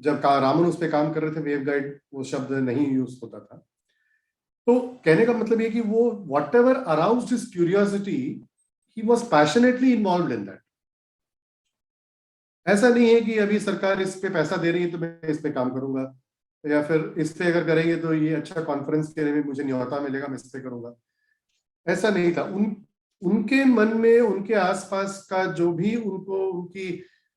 जब रामन उस पर काम कर रहे थे, वेव गाइड वो शब्द नहीं यूज होता था। तो कहने का मतलब ये कि वो what ever aroused his curiosity, he was passionately involve in that. ऐसा नहीं है कि अभी सरकार इस पे पैसा दे रही है तो मैं इस पे काम करूंगा, या फिर इस पे अगर करेंगे तो ये अच्छा कॉन्फ्रेंस के लिए भी मुझे न्योता मिलेगा, मैं इस पे करूंगा। ऐसा नहीं था। उनके मन में, उनके आसपास का जो भी उनको उनकी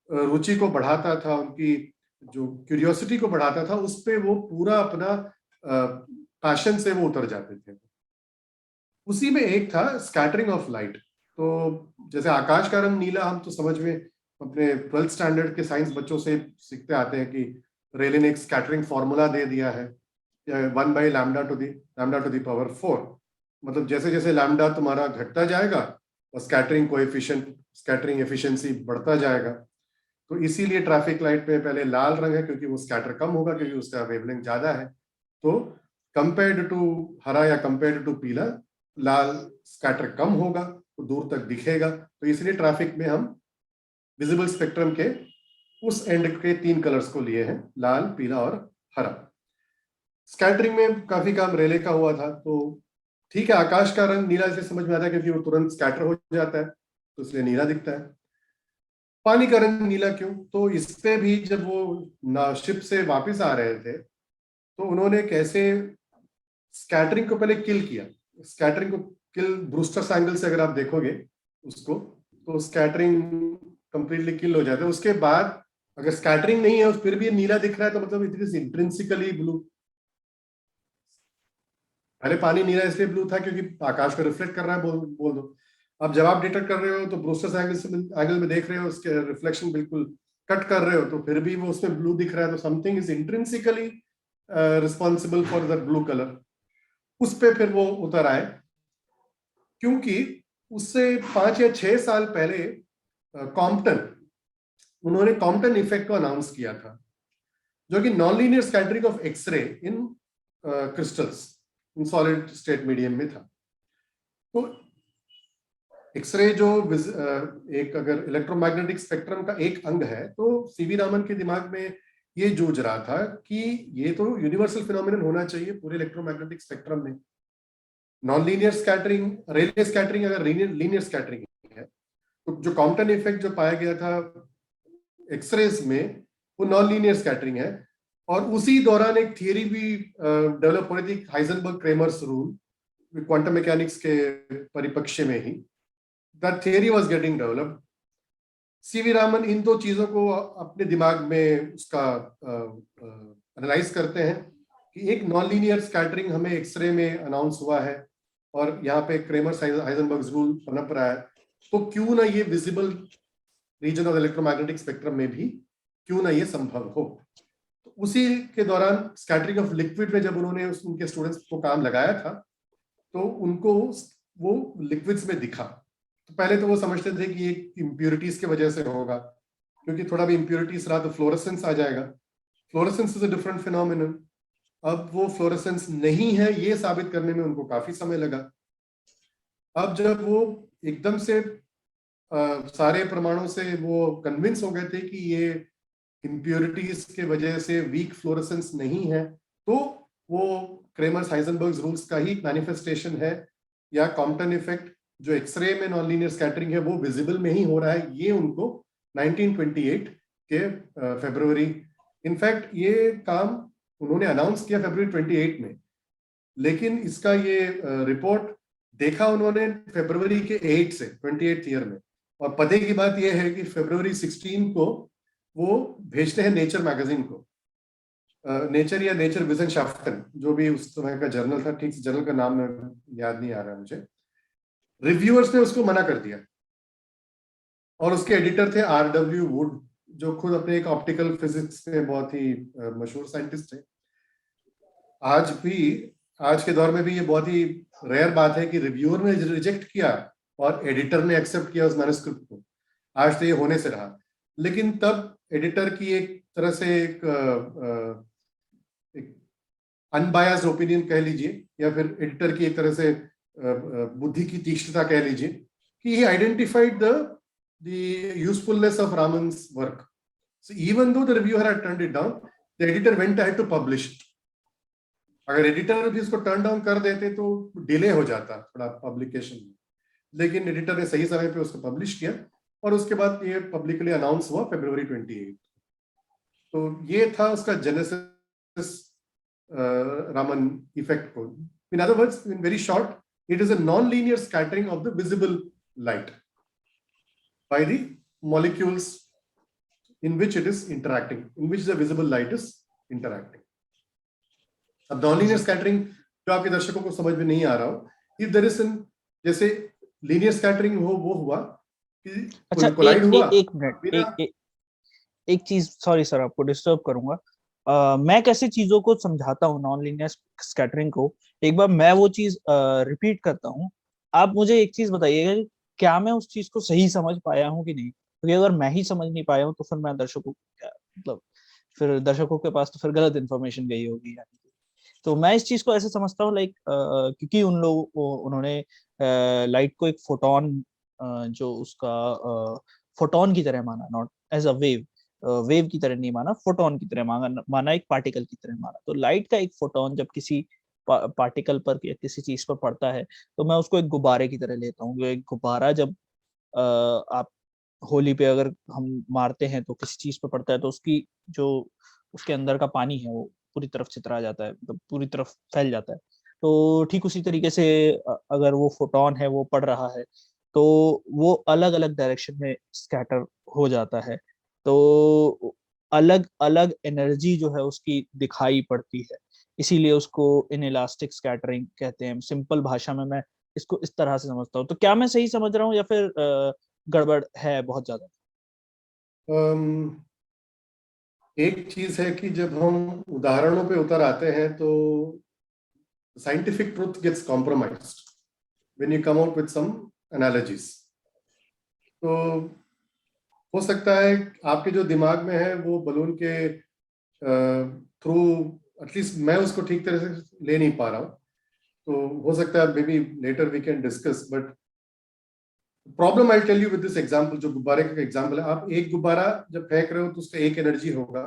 रुचि को बढ़ाता था, उनकी जो क्यूरियोसिटी को बढ़ाता था, उस पे वो पूरा अपना पैशन से वो उतर जाते थे। उसी में एक था स्कैटरिंग ऑफ लाइट। तो जैसे आकाश का रंग नीला, हम तो समझ में अपने 12th स्टैंडर्ड के साइंस बच्चों से सीखते आते हैं कि रेले ने एक स्कैटरिंग फॉर्मूला दे दिया है, 1/λ⁴। मतलब जैसे जैसे लैम्डा तुम्हारा घटता जाएगा और स्कैटरिंग एफिशिएंसी बढ़ता जाएगा। तो इसीलिए ट्रैफिक लाइट पे पहले लाल रंग है, क्योंकि वो स्कैटर कम होगा, क्योंकि उसका वेवलेंथ ज्यादा है। तो कंपेयर्ड टू हरा या कंपेयर्ड टू पीला, लाल स्कैटर कम होगा तो दूर तक दिखेगा। तो इसलिए ट्रैफिक में हम विजिबल स्पेक्ट्रम के उस एंड के 3 कलर्स को लिए हैं, लाल, पीला और हरा। स्कैटरिंग में काफी काम रेले का हुआ था। तो ठीक है, आकाश का रंग नीला इसलिए समझ में आता है क्योंकि वो तुरंत स्कैटर हो जाता है, तो इसलिए नीला दिखता है। पानी का रंग नीला क्यों? तो इससे भी जब वो शिप से वापस आ रहे थे तो उन्होंने कैसे स्कैटरिंग को पहले किल किया। स्कैटरिंग को किल ब्रूस्टर एंगल से अगर आप देखोगे उसको, तो स्कैटरिंग कंप्लीटली किल हो जाता है। उसके बाद अगर स्कैटरिंग नहीं है फिर भी नीला दिख रहा है, तो मतलब इट इज इंट्रिंसिकली ब्लू। पहले पानी नीला इसलिए ब्लू था क्योंकि आकाश को रिफ्लेक्ट कर रहा है, बोल दो। अब जब आप डिटेक्ट कर रहे हो तो ब्रूस्टर एंगल में देख रहे हो, उसके रिफ्लेक्शन बिल्कुल कट कर रहे हो, तो फिर भी वो उसमें ब्लू दिख रहा है। तो something is intrinsically responsible for the blue colour. उस पे फिर वो उतर आए, क्योंकि उससे 5 या 6 साल पहले कॉम्पटन, उन्होंने कॉम्पटन इफेक्ट को अनाउंस किया था, जो कि non linear scattering of X ray in crystals in solid state medium में था। तो एक्सरे जो एक अगर इलेक्ट्रोमैग्नेटिक स्पेक्ट्रम का एक अंग है, तो सीवी रामन के दिमाग में ये जूझ रहा था कि ये तो यूनिवर्सल फिनोमिनन होना चाहिए पूरे इलेक्ट्रोमैग्नेटिक स्पेक्ट्रम में। नॉन लीनियर स्कैटरिंग, रेले स्कैटरिंग अगर लीनियर स्कैटरिंग है, तो जो कॉम्पटन इफेक्ट जो पाया गया था एक्सरेज में, वो नॉन लीनियर स्कैटरिंग है। और उसी दौरान एक थियरी भी डेवलप हो रही थी, Heisenberg Kramers rule, quantum mechanics के परिप्रेक्ष्य में ही that theory was getting developed. CV Raman इन 2 चीजों को अपने दिमाग में उसका एनालाइज करते हैं कि एक नॉन लीनियर स्कैटरिंग हमें एक्सरे में अनाउंस हुआ है और यहाँ पे क्रेमर्स हाइजेनबर्ग रूल पनप रहा है, तो क्यों ना ये visible region of electromagnetic spectrum में भी क्यों ना ये संभव हो। तो उसी के दौरान स्कैटरिंग ऑफ लिक्विड में जब उन्होंने उनके स्टूडेंट्स को काम लगाया था, तो उनको वो लिक्विड्स में दिखा। तो पहले तो वो समझते थे कि ये इम्प्योरिटीज की वजह से होगा, क्योंकि थोड़ा भी इम्प्योरिटीज रहा तो फ्लोरेसेंस आ जाएगा। Fluorescence is a different phenomenon. अब वो फ्लोरेसेंस नहीं है ये साबित करने में उनको काफी समय लगा। अब जब वो एकदम से सारे प्रमाणों से वो कन्विंस हो गए थे कि ये इम्प्योरिटीज के वजह से वीक फ्लोरेसेंस नहीं है, तो वो क्रेमर्स हाइजेनबर्ग रूल्स का ही मैनिफेस्टेशन है, या कॉम्पटन इफेक्ट जो एक्सरे में नॉन लीनियर स्कैटरिंग है वो विजिबल में ही हो रहा है, ये उनको 1928 के फरवरी, इनफैक्ट ये काम उन्होंने अनाउंस किया फरवरी 28 में, लेकिन इसका ये रिपोर्ट देखा उन्होंने फरवरी के 8 से 28 ईयर में। और पते की बात यह है कि फरवरी 16 को वो भेजते हैं नेचर मैगजीन को, नेचर या नेचर विजनशाफ्टन जो भी उस समय का जर्नल था, ठीक से जर्नल का नाम याद नहीं आ रहा मुझे। रिव्यूअर्स ने उसको मना कर दिया, और उसके एडिटर थे R.W. वुड, जो खुद अपने एक ऑप्टिकल फिजिक्स में बहुत ही मशहूर साइंटिस्ट थे। आज के दौर में भी ये बहुत ही रेयर बात है कि रिव्यूअर ने रिजेक्ट किया और एडिटर ने एक्सेप्ट किया उस मैन्युस्क्रिप्ट को। आज तो ये होने से रहा, लेकिन तब एडिटर की एक तरह से एक अनबायस्ड ओपिनियन कह लीजिए, या फिर एडिटर की एक तरह से बुद्धि की तीक्ष्णता कह लीजिए, कि he identified the usefulness of Raman's work. So even though the reviewer had turned it down, the editor went ahead to publish it. अगर एडिटर भी इसको टर्न डाउन कर देते तो डिले हो जाता थोड़ा पब्लिकेशन में, लेकिन एडिटर ने सही समय पे उसको पब्लिश किया, और उसके बाद ये पब्लिकली अनाउंस हुआ फरवरी 28। तो ये था उसका जेनेसिस रामन इफेक्ट को। In other words, in very short, it is a non-linear scattering of the visible light by the molecules in which it is interacting, in which the visible light is interacting. अब non-linear scattering जो आपके दर्शकों को समझ में नहीं आ रहा हो, if there is जैसे linear scattering हो, वो हुआ कि अच्छा, कोलाइड हुआ। एक मिनट, एक चीज, सॉरी सर आपको डिस्टर्ब करूंगा। मैं कैसे चीजों को समझाता हूँ नॉन लीनियर स्कैटरिंग को, एक बार मैं वो चीज रिपीट करता हूँ। आप मुझे एक चीज बताइएगा कि क्या मैं उस चीज को सही समझ पाया हूँ कि नहीं, क्योंकि अगर मैं ही समझ नहीं पाया हूँ तो फिर मैं दर्शकों मतलब फिर दर्शकों के पास तो फिर गलत इन्फॉर्मेशन गई होगी यानी। तो मैं इस चीज को ऐसे समझता हूँ, लाइक क्योंकि उन्होंने लाइट को एक फोटोन, जो उसका फोटोन की तरह माना, नॉट एज अ वेव की तरह नहीं माना, फोटोन की तरह माना एक पार्टिकल की तरह माना। तो लाइट का एक फोटोन जब किसी पार्टिकल पर या किसी चीज पर पड़ता है तो मैं उसको एक गुब्बारे की तरह लेता हूँ। एक गुब्बारा जब आप होली पे अगर हम मारते हैं तो किसी चीज पर पड़ता है तो उसकी जो उसके अंदर का पानी है वो पूरी तरफ छितरा जाता है, मतलब पूरी तरफ फैल जाता है। तो ठीक उसी तरीके से अगर वो फोटोन है वो पड़ रहा है तो वो अलग अलग डायरेक्शन में स्कैटर हो जाता है। तो अलग अलग एनर्जी जो है उसकी दिखाई पड़ती है, इसीलिए उसको इनइलास्टिक स्कैटरिंग कहते हैं। सिंपल भाषा में मैं इसको इस तरह से समझता हूँ। तो क्या मैं सही समझ रहा हूँ या फिर गड़बड़ है बहुत ज्यादा? एक चीज है कि जब हम उदाहरणों पे उतर आते हैं तो scientific truth gets compromised when you come out with some analogies. तो हो सकता है आपके जो दिमाग में है वो बलून के थ्रू, एटलीस्ट मैं उसको ठीक तरह से ले नहीं पा रहा हूँ, तो हो सकता है maybe later we can discuss. But problem I tell you with this example, जो गुब्बारे का एग्जांपल है, आप एक गुब्बारा जब फेंक रहे हो तो उसका एक एनर्जी होगा,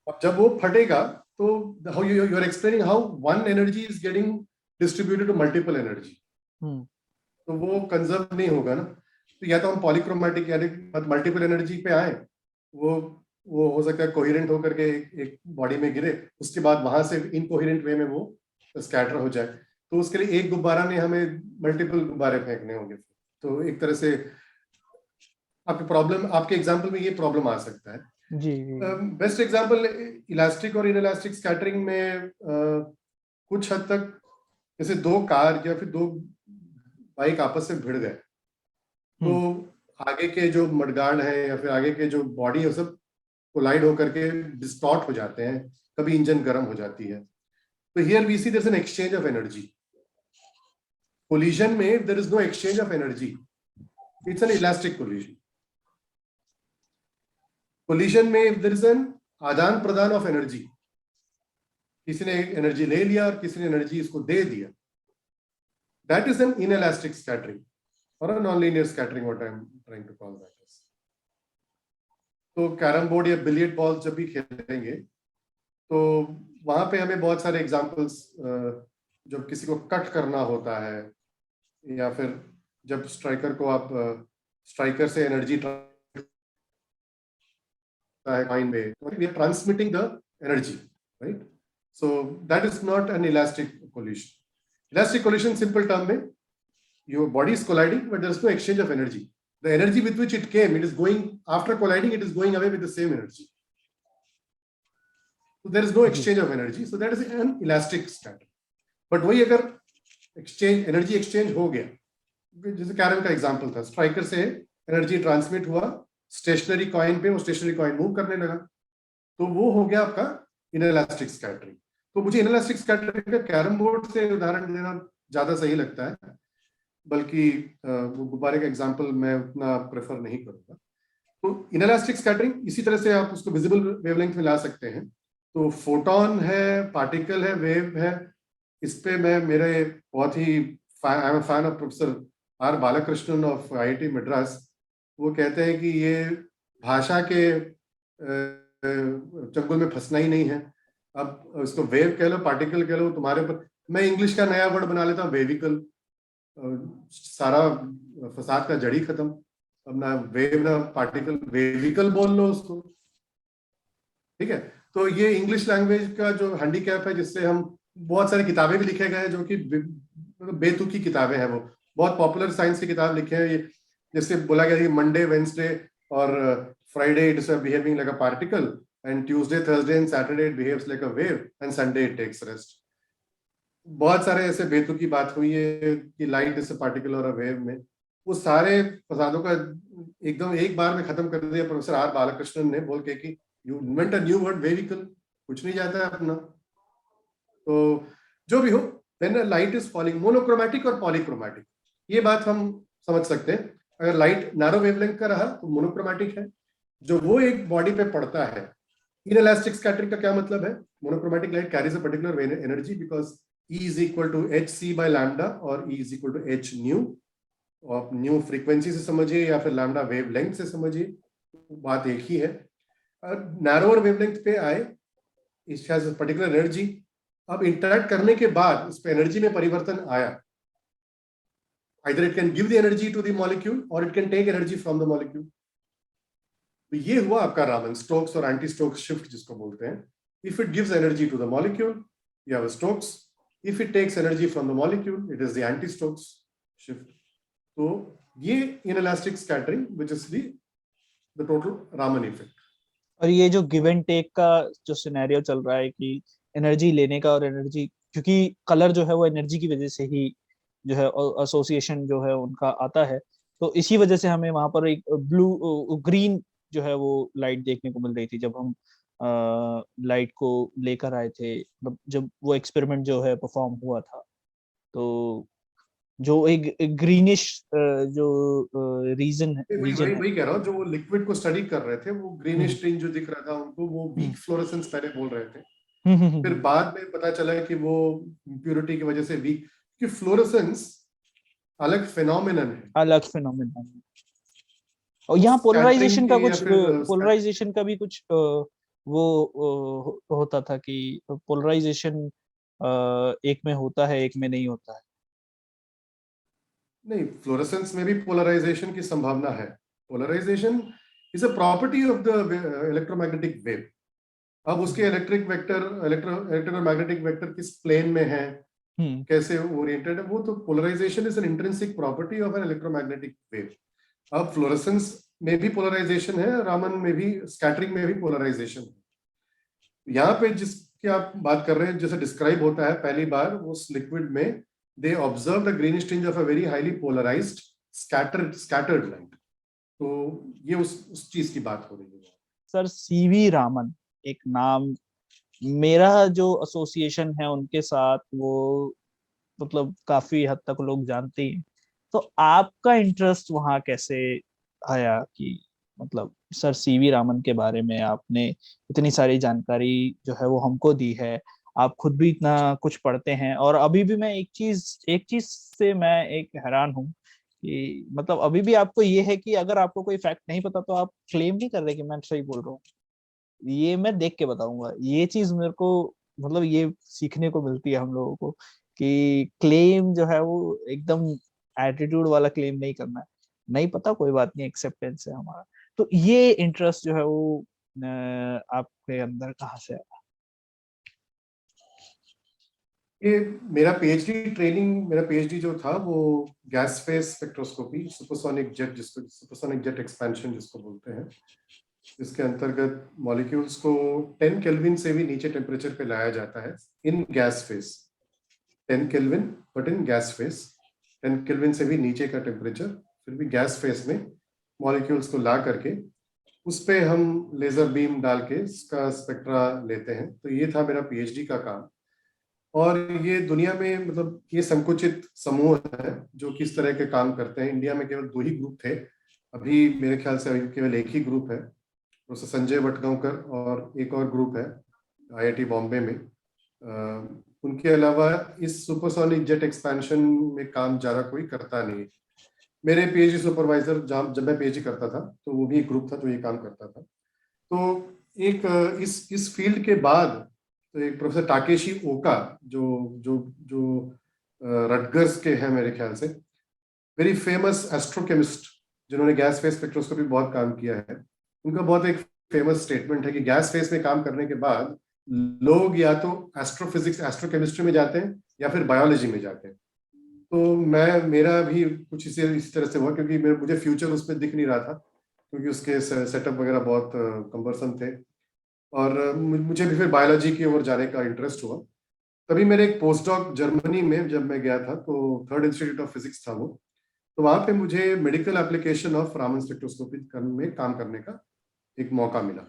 अब जब वो फटेगा तो how you are explaining how one energy is getting distributed to multiple energy, तो वो कंजर्व नहीं होगा ना। तो या तो हम पॉलीक्रोमैटिक यानी मल्टीपल एनर्जी पे आए, वो हो सकता है कोहेरेंट होकर के एक बॉडी में गिरे, उसके बाद वहां से इनकोहेरेंट वे में वो स्कैटर हो जाए। तो उसके लिए एक गुब्बारा में हमें मल्टीपल गुब्बारे फेंकने होंगे। तो एक तरह से आपके एग्जाम्पल में ये प्रॉब्लम आ सकता है। जी। बेस्ट एग्जाम्पल इलास्टिक और इनइलास्टिक स्कैटरिंग में कुछ हद तक जैसे दो कार या फिर दो बाइक आपस में भिड़ गए, तो आगे के जो मडगार्ड है या फिर आगे के जो बॉडी है सब कोलाइड होकर के डिस्टॉर्ट हो जाते हैं, कभी इंजन गर्म हो जाती है। तो here we see there is an exchange of energy. Collision में there is no exchange of energy, it's an elastic collision. Collision में देयर इज एन आदान प्रदान ऑफ एनर्जी, किसी ने एनर्जी ले लिया और किसी ने एनर्जी इसको दे दिया, that is an inelastic scattering. or a non-linear scattering, what I'm trying to call that as. तो कैरम बोर्ड या बिलियर्ड बॉल जब भी खेलेंगे तो वहां पे हमें बहुत सारे एग्जांपल्स, जब किसी को कट करना होता है या फिर जब स्ट्राइकर को आप स्ट्राइकर से एनर्जी कॉइन में, we are transmitting the energy, right? So that is not an elastic collision. Elastic collision simple term में your body is colliding but there is no exchange of energy. The energy with which it came, it is going, after colliding it is going away with the same energy, so there is no exchange of energy, so that is an elastic scattering. But वही अगर exchange, energy exchange हो गया, जैसे कैरम का एग्जांपल था, स्ट्राइकर से एनर्जी ट्रांसमिट हुआ स्टेशनरी कॉइन पे, वो स्टेशनरी कॉइन मूव करने लगा, तो वो हो गया आपका इनएलास्टिक स्कैटरिंग। तो मुझे इनएलास्टिक स्कैटरिंग का कैरम बोर्ड से उदाहरण देना ज्यादा सही लगता है, बल्कि वो गुब्बारे का एग्जांपल मैं उतना प्रेफर नहीं करूंगा। तो इनएलास्टिक स्कैटरिंग इसी तरह से आप उसको विजिबल वेवलेंथ में ला सकते हैं। तो फोटोन है, पार्टिकल है, वेव है, इस पे मैं मेरे बहुत ही I am a fan of professor R Balakrishnan of IIT Madras. वो कहते हैं कि ये भाषा के चंगुल में फंसना ही नहीं है। अब इसको वेव कह लो, पार्टिकल कह लो, तुम्हारे ऊपर। मैं इंग्लिश का नया वर्ड बना लेता हूँ, वेविकल, सारा फसाद का जड़ी खत्म। अब ना वेव ना पार्टिकल, वेविकल बोल लो उसको, ठीक है? तो ये इंग्लिश लैंग्वेज का जो हैंडीकैप है, जिससे हम बहुत सारी किताबें भी लिखे गए हैं जो कि बेतुकी किताबें हैं। वो बहुत पॉपुलर साइंस की किताब लिखे हैं, ये जैसे बोला गया कि मंडे वेंसडे और Friday it is behaving like a particle, and Tuesday Thursday and Saturday it behaves like a wave, and Sunday it takes rest. बहुत सारे ऐसे बेतुकी की बात हुई है कि लाइट इज अ पार्टिकल और अ वेव में। वो सारे फसादों का एकदम एक बार में खत्म कर दिया प्रोफेसर आर बालकृष्णन ने, बोल के कि you invent a new word, wavicle. कुछ नहीं जाता है अपना। तो जो भी हो, when light is falling, monochromatic और पॉलीक्रोमैटिक, ये बात हम समझ सकते हैं। अगर लाइट नैरो वेवलेंथ का रहा तो मोनोक्रोमैटिक है। जो वो एक बॉडी पे पड़ता है, इनएलास्टिक स्कैटरिंग का क्या मतलब है? Monochromatic light carries a particular energy because E is equal to hc by lambda और E is equal to h nu। आप न्यू फ्रीक्वेंसी से समझिए या फिर लैम्डा वेवलेंथ से समझिए, बात एक ही है। नैरोअर वेवलेंथ पे आए, it has a particular energy. अब इंटरैक्ट करने के बाद उस पे एनर्जी में परिवर्तन आया, either it can give the energy to the molecule or it can take energy from the molecule। तो ये हुआ आपका रामन स्टोक्स और एंटी स्टोक्स शिफ्ट जिसको बोलते हैं। If it gives energy to the molecule, you have a Stokes. If it takes energy from the molecule, it is the anti-Stokes shift. So ये inelastic scattering, which is the total Raman effect. और ये जो गिव एंड टेक का जो सिनेरियो चल रहा है कि एनर्जी लेने का और एनर्जी, क्योंकि कलर जो है वो एनर्जी की वजह से ही जो है एसोसिएशन जो है उनका आता है, तो इसी वजह से हमें वहां पर एक ब्लू ग्रीन जो है वो लाइट देखने को मिल रही थी जब हम लाइट को लेकर आए थे, जब वो एक्सपेरिमेंट जो है परफॉर्म हुआ था। तो जो एक ग्रीनिश जो रीजन है, वही कह रहा हूँ, जो वो लिक्विड को स्टडी कर रहे थे, वो ग्रीनिश टिंज जो दिख रहा था उनको, वो वीक फ्लोरेसेंस पहले बोल रहे थे। फिर बाद में पता चला कि वो इम्प्योरिटी की वजह से वीक, कि फ्लोरेसेंस अलग फिनोमिनन है, अलग फिनोमिनन। और यहाँ पोलराइजेशन का कुछ, पोलराइजेशन का भी कुछ वो होता था कि पोलराइजेशन एक में होता है, एक में नहीं होता है। नहीं, फ्लोरेसेंस में भी पोलराइजेशन की संभावना है। Polarization is a property of the electromagnetic wave. अब उसके इलेक्ट्रिक वेक्टर, इलेक्ट्रोमैग्नेटिक वेक्टर किस प्लेन में है, कैसे ओरिएंटेड है, वो तो polarization is an intrinsic property of an electromagnetic wave. अब फ्लोरेसेंस में भी पोलराइजेशन है, रामन में भी, स्कैटरिंग में भी पोलराइजेशन है। यहाँ पे जिसकी आप बात कर रहे हैं, जैसे डिस्क्राइब होता है पहली बार उस लिक्विड में, they observed a greenish tinge of a very highly polarized scattered light। तो ये उस चीज की बात हो रही है। सर सीवी रामन एक नाम, मेरा जो एसोसिएशन है उनके साथ वो मतलब काफी हद तक लोग जानते हैं। तो आपका इंटरेस्ट वहां कैसे आया कि मतलब सर सीवी रामन के बारे में आपने इतनी सारी जानकारी जो है वो हमको दी है, आप खुद भी इतना कुछ पढ़ते हैं। और अभी भी मैं एक चीज से मैं एक हैरान हूँ कि मतलब अभी भी आपको ये है कि अगर आपको कोई फैक्ट नहीं पता तो आप क्लेम नहीं कर रहे कि मैं सही बोल रहा हूँ, ये मैं देख के बताऊंगा। ये चीज मेरे को मतलब ये सीखने को मिलती है हम लोगों को कि क्लेम जो है वो एकदम एटीट्यूड वाला क्लेम नहीं करना है। नहीं पता कोई बात नहीं, एक्सेप्टेंस है हमारा। तो ये इंटरेस्ट जो है वो आपके अंदर कहाँ से आया? ये मेरा पीएचडी जो था वो gas phase spectroscopy, supersonic jet expansion जिसको बोलते हैं, जिसके अंतर्गत मॉलिक्यूल्स को 10 केल्विन से भी नीचे टेम्परेचर पे लाया जाता है इन gas phase. 10 kelvin but in gas phase, 10 kelvin से भी नीचे का टेम्परेचर, फिर भी गैस फेज में मॉलिक्यूल्स को ला करके उस पे हम लेजर बीम डाल के इसका स्पेक्ट्रा लेते हैं। तो ये था मेरा पीएचडी का काम। और ये दुनिया में मतलब ये संकुचित समूह है जो किस तरह के काम करते हैं। इंडिया में केवल 2 ही ग्रुप थे, अभी मेरे ख्याल से अभी केवल एक ही ग्रुप है, प्रोफेसर संजय वटगांवकर, और एक और ग्रुप है आईआईटी बॉम्बे में। उनके अलावा इस सुपरसोनिक जेट एक्सपेंशन में काम ज़्यादा कोई करता नहीं। मेरे पीएचडी सुपरवाइजर जब मैं पीएचडी करता था तो वो भी एक ग्रुप था जो ये काम करता था। तो एक इस फील्ड के बाद तो एक प्रोफेसर टाकेशी ओका जो जो जो रटगर्स के हैं मेरे ख्याल से, वेरी फेमस एस्ट्रोकेमिस्ट, जिन्होंने गैस फेज स्पेक्ट्रोस्कोपी बहुत काम किया है। उनका बहुत एक फेमस स्टेटमेंट है कि गैस फेज में काम करने के बाद लोग या तो एस्ट्रोफिजिक्स एस्ट्रोकेमिस्ट्री में जाते हैं या फिर बायोलॉजी में जाते हैं। तो मेरा भी कुछ इसी तरह से हुआ, क्योंकि मुझे फ्यूचर उसमें दिख नहीं रहा था, क्योंकि उसके सेटअप वगैरह बहुत कम्बरसम थे। और मुझे भी फिर बायोलॉजी की ओर जाने का इंटरेस्ट हुआ। तभी मेरे एक पोस्ट डॉक जर्मनी में जब मैं गया था, तो थर्ड इंस्टीट्यूट ऑफ फिजिक्स था वो, तो वहाँ पे मुझे medical application of Raman spectroscopy में काम करने का एक मौका मिला।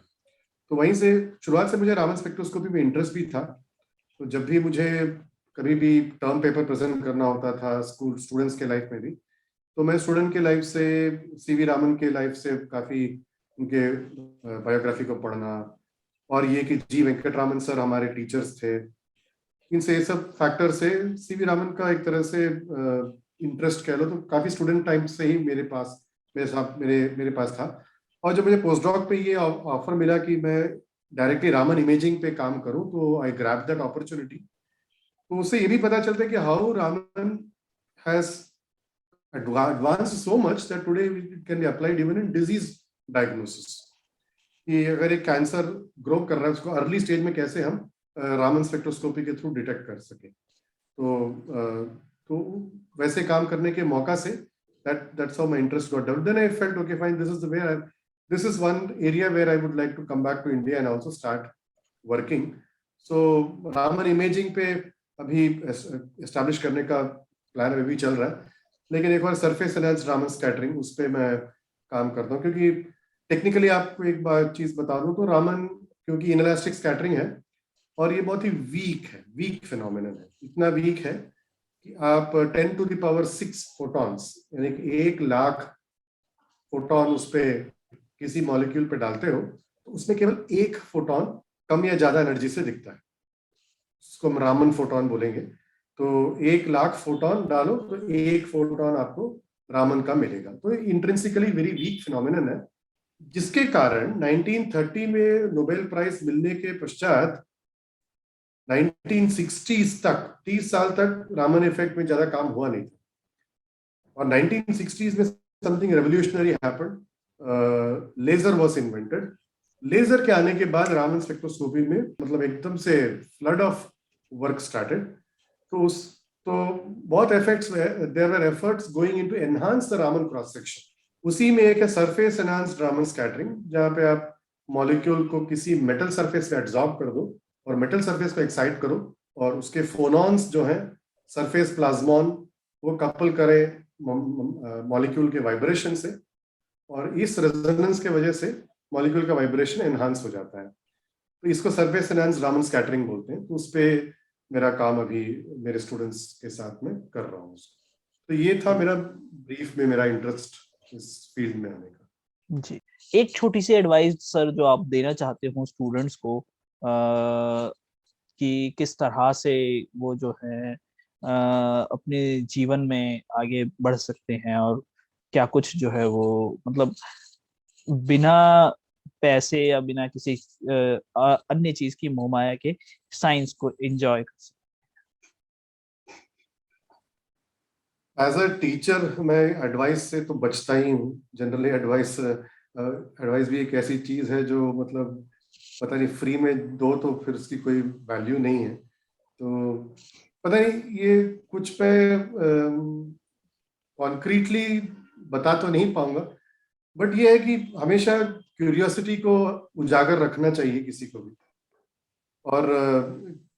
तो वहीं से शुरुआत से मुझे रामन स्पेक्ट्रोस्कोपी में इंटरेस्ट भी था। तो जब भी मुझे कभी भी टर्म पेपर प्रेजेंट करना होता था स्टूडेंट्स के लाइफ में भी, तो मैं स्टूडेंट के लाइफ से, सीवी रामन के लाइफ से काफ़ी उनके बायोग्राफी को पढ़ना, और ये कि जी वेंकटरामन सर हमारे टीचर्स थे, इनसे ये सब फैक्टर से सीवी रामन का एक तरह से इंटरेस्ट कह लो तो काफ़ी स्टूडेंट टाइम से ही मेरे पास था। और जब मुझे पोस्ट डॉक पे ये ऑफर मिला कि मैं डायरेक्टली रामन इमेजिंग पे काम करूं, तो आई ग्रैब दैट अपॉर्चुनिटी। तो उससे ये भी पता चलता है कि how Raman has advanced so much that today it can be applied even in disease diagnosis। कि अगर एक कैंसर ग्रो कर रहा है उसको अर्ली स्टेज में कैसे हम रामन स्पेक्ट्रोस्कोपी के थ्रू डिटेक्ट कर सके। तो वैसे काम करने के मौका से that's how my interest got developed. Then I felt okay fine, this is one area where I would like to come back to India and also start working. So Raman imaging पे अभी एस्टैब्लिश करने का प्लान अभी भी चल रहा है, लेकिन एक बार सरफेस एनहांस्ड रामन स्कैटरिंग उस पर मैं काम करता हूँ। क्योंकि टेक्निकली आपको एक बार चीज बता दूं तो रामन क्योंकि इनलास्टिक स्कैटरिंग है और ये बहुत ही वीक फिनोमिनन है। इतना वीक है कि आप 10⁶ फोटॉन्स यानी कि 1,00,000 फोटोन उस पे किसी मॉलिक्यूल पे डालते हो तो उसमें केवल एक फोटोन कम या ज्यादा एनर्जी से दिखता है, उसको हम रामन फोटोन बोलेंगे। तो 1,00,000 फोटोन डालो तो एक फोटोन आपको रामन का मिलेगा। तो इंट्रिंसिकली वेरी वीक फिनोमिनन है, जिसके कारण 1930 में नोबेल प्राइज मिलने के पश्चात 1960s तक 30 साल तक रामन इफेक्ट में ज्यादा काम हुआ नहीं था। और 1960s में something revolutionary happened, laser was invented. Laser के आने के बाद रामन स्पेक्ट्रोस्कोपी में मतलब एकदम से फ्लड ऑफ वर्क स्टार्टेड। तो बहुत efforts there were efforts going into enhance the Raman cross section. उसी में एक है सरफेस एनहांस्ड रामन स्कैटरिंग, जहाँ पे आप मॉलिक्यूल को किसी मेटल सरफेस पे एब्जॉर्ब कर दो और मेटल सरफेस को एक्साइट करो और उसके फोनॉन्स जो हैं सरफेस प्लाज्मॉन वो कपल करें मॉलिक्यूल के वाइब्रेशन से, और इस रेजोनेंस के वजह से मॉलिक्यूल का वाइब्रेशन एनहांस हो जाता है। तो इसको सरफेस एनहांस्ड रामन स्कैटरिंग बोलते हैं। तो उस पर मेरा काम अभी मेरे स्टूडेंट्स के साथ में कर रहा हूँ। तो ये था मेरा ब्रीफ में मेरा इंटरेस्ट इस फील्ड में आने का। जी, एक छोटी सी एडवाइस सर जो आप देना चाहते हो स्टूडेंट्स को कि किस तरह से वो जो है अपने जीवन में आगे बढ़ सकते हैं, और क्या कुछ जो है वो मतलब बिना पैसे या बिना किसी अन्य चीज की मोहमाया के साइंस को एंजॉय कर सकते एज अ टीचर मैं एडवाइस से तो बचता ही हूँ जनरली। एडवाइस भी एक ऐसी चीज है जो मतलब पता नहीं फ्री में दो तो फिर उसकी कोई वैल्यू नहीं है। तो पता नहीं ये कुछ मैं कॉन्क्रीटली बता तो नहीं पाऊंगा, बट ये है कि हमेशा क्यूरियोसिटी को उजागर रखना चाहिए किसी को भी। और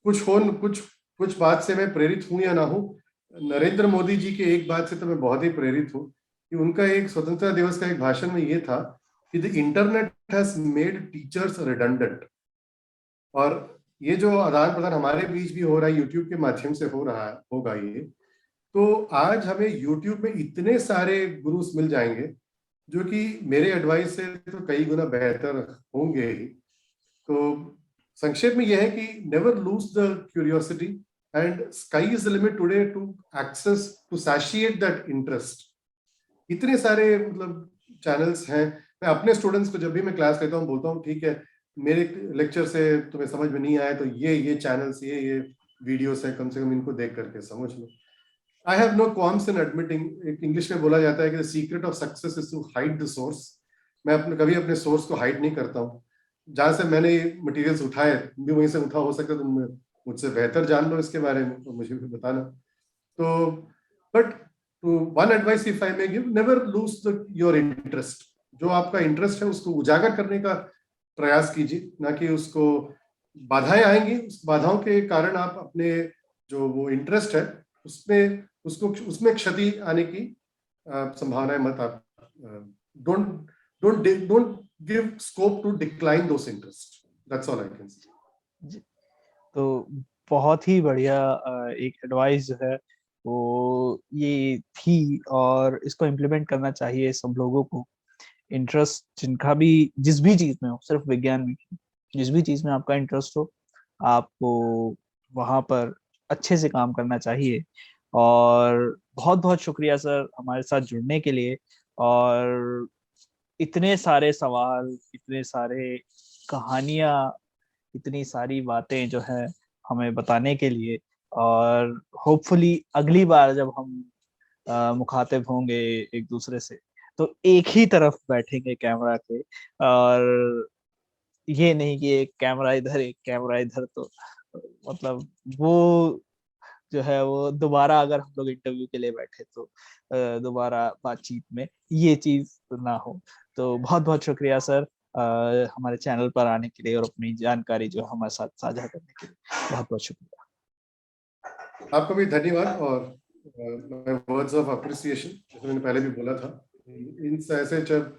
कुछ कुछ बात से मैं प्रेरित हूं या ना हूं, नरेंद्र मोदी जी के एक बात से तो मैं बहुत ही प्रेरित हूं कि उनका एक स्वतंत्रता दिवस का एक भाषण में ये था कि the internet has made teachers redundant. और ये जो आदान प्रदान हमारे बीच भी हो रहा है यूट्यूब के माध्यम से हो रहा है होगा ये, तो आज हमें यूट्यूब में इतने सारे गुरुस मिल जाएंगे जो कि मेरे एडवाइस से तो कई गुना बेहतर होंगे ही। तो संक्षेप में यह है कि never lose the curiosity and sky is the limit today to access to satisfy that interest. इतने सारे मतलब चैनल्स हैं। मैं अपने स्टूडेंट्स को जब भी मैं क्लास लेता हूँ बोलता हूँ ठीक है, मेरे लेक्चर से तुम्हें समझ में नहीं आया तो ये चैनल्स ये वीडियोस हैं, कम से कम इनको देख करके समझ लो। I have no qualms in admitting. English में बोला जाता है कि the secret of success is to hide the source. मैं कभी अपने सोर्स को हाइड नहीं करता हूँ। जहां से मैंने मटेरियल्स उठाए तुम भी वहीं से उठा, हो सकता है तुम मुझसे बेहतर जान लो इसके बारे में तो मुझे भी बताना। तो but one advice if I may give, never lose your interest. जो आपका इंटरेस्ट है उसको उजागर करने का प्रयास कीजिए, ना कि उसको बाधाएं आएंगी उस बाधाओं के कारण आप अपने जो वो इंटरेस्ट है उसमें उसमें क्षति आने की संभावनाएं मत आप don't don't give scope to decline those interest. That's all I can say. तो बहुत ही बढ़िया एक एडवाइस जो है वो ये थी, और इसको इम्प्लीमेंट करना चाहिए सब लोगों को। इंटरेस्ट जिनका भी जिस भी चीज में हो, सिर्फ विज्ञान में, जिस भी चीज में आपका इंटरेस्ट हो, आपको वहां पर अच्छे से काम करना चाहिए। और बहुत बहुत शुक्रिया सर हमारे साथ जुड़ने के लिए, और इतने सारे सवाल, इतने सारे कहानियां, इतनी सारी बातें जो है हमें बताने के लिए। और होपफुली अगली बार जब हम मुखातिब होंगे एक दूसरे से, तो एक ही तरफ बैठेंगे कैमरा के, और ये नहीं कि एक कैमरा इधर एक कैमरा इधर। तो मतलब वो जो है वो दोबारा अगर हम लोग इंटरव्यू के लिए बैठे तो दोबारा बातचीत में ये चीज ना हो। तो बहुत बहुत शुक्रिया सर हमारे चैनल पर आने के लिए और अपनी जानकारी जो हमारे साथ साझा करने के लिए। बहुत बहुत शुक्रिया। आपको भी धन्यवाद। और वर्ड्स ऑफ अप्रिसिएशन, जैसे मैंने पहले भी बोला था, इन ऐसे जब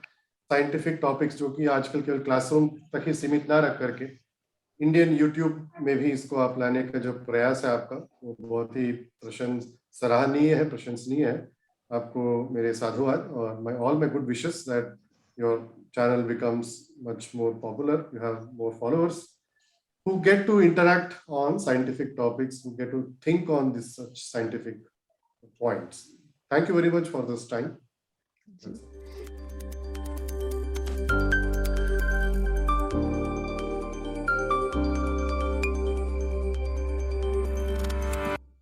साइंटिफिक टॉपिक्स जो कि आजकल केवल क्लासरूम तक ही सीमित ना रख करके इंडियन यूट्यूब में भी इसको आप लाने का जो प्रयास है आपका, वो बहुत ही सराहनीय है, प्रशंसनीय है। आपको मेरे साधुवाद और my good wishes that your channel becomes much more popular, you have more followers who get to interact on scientific topics, who get to think on this such scientific points. Thank you very much for this time.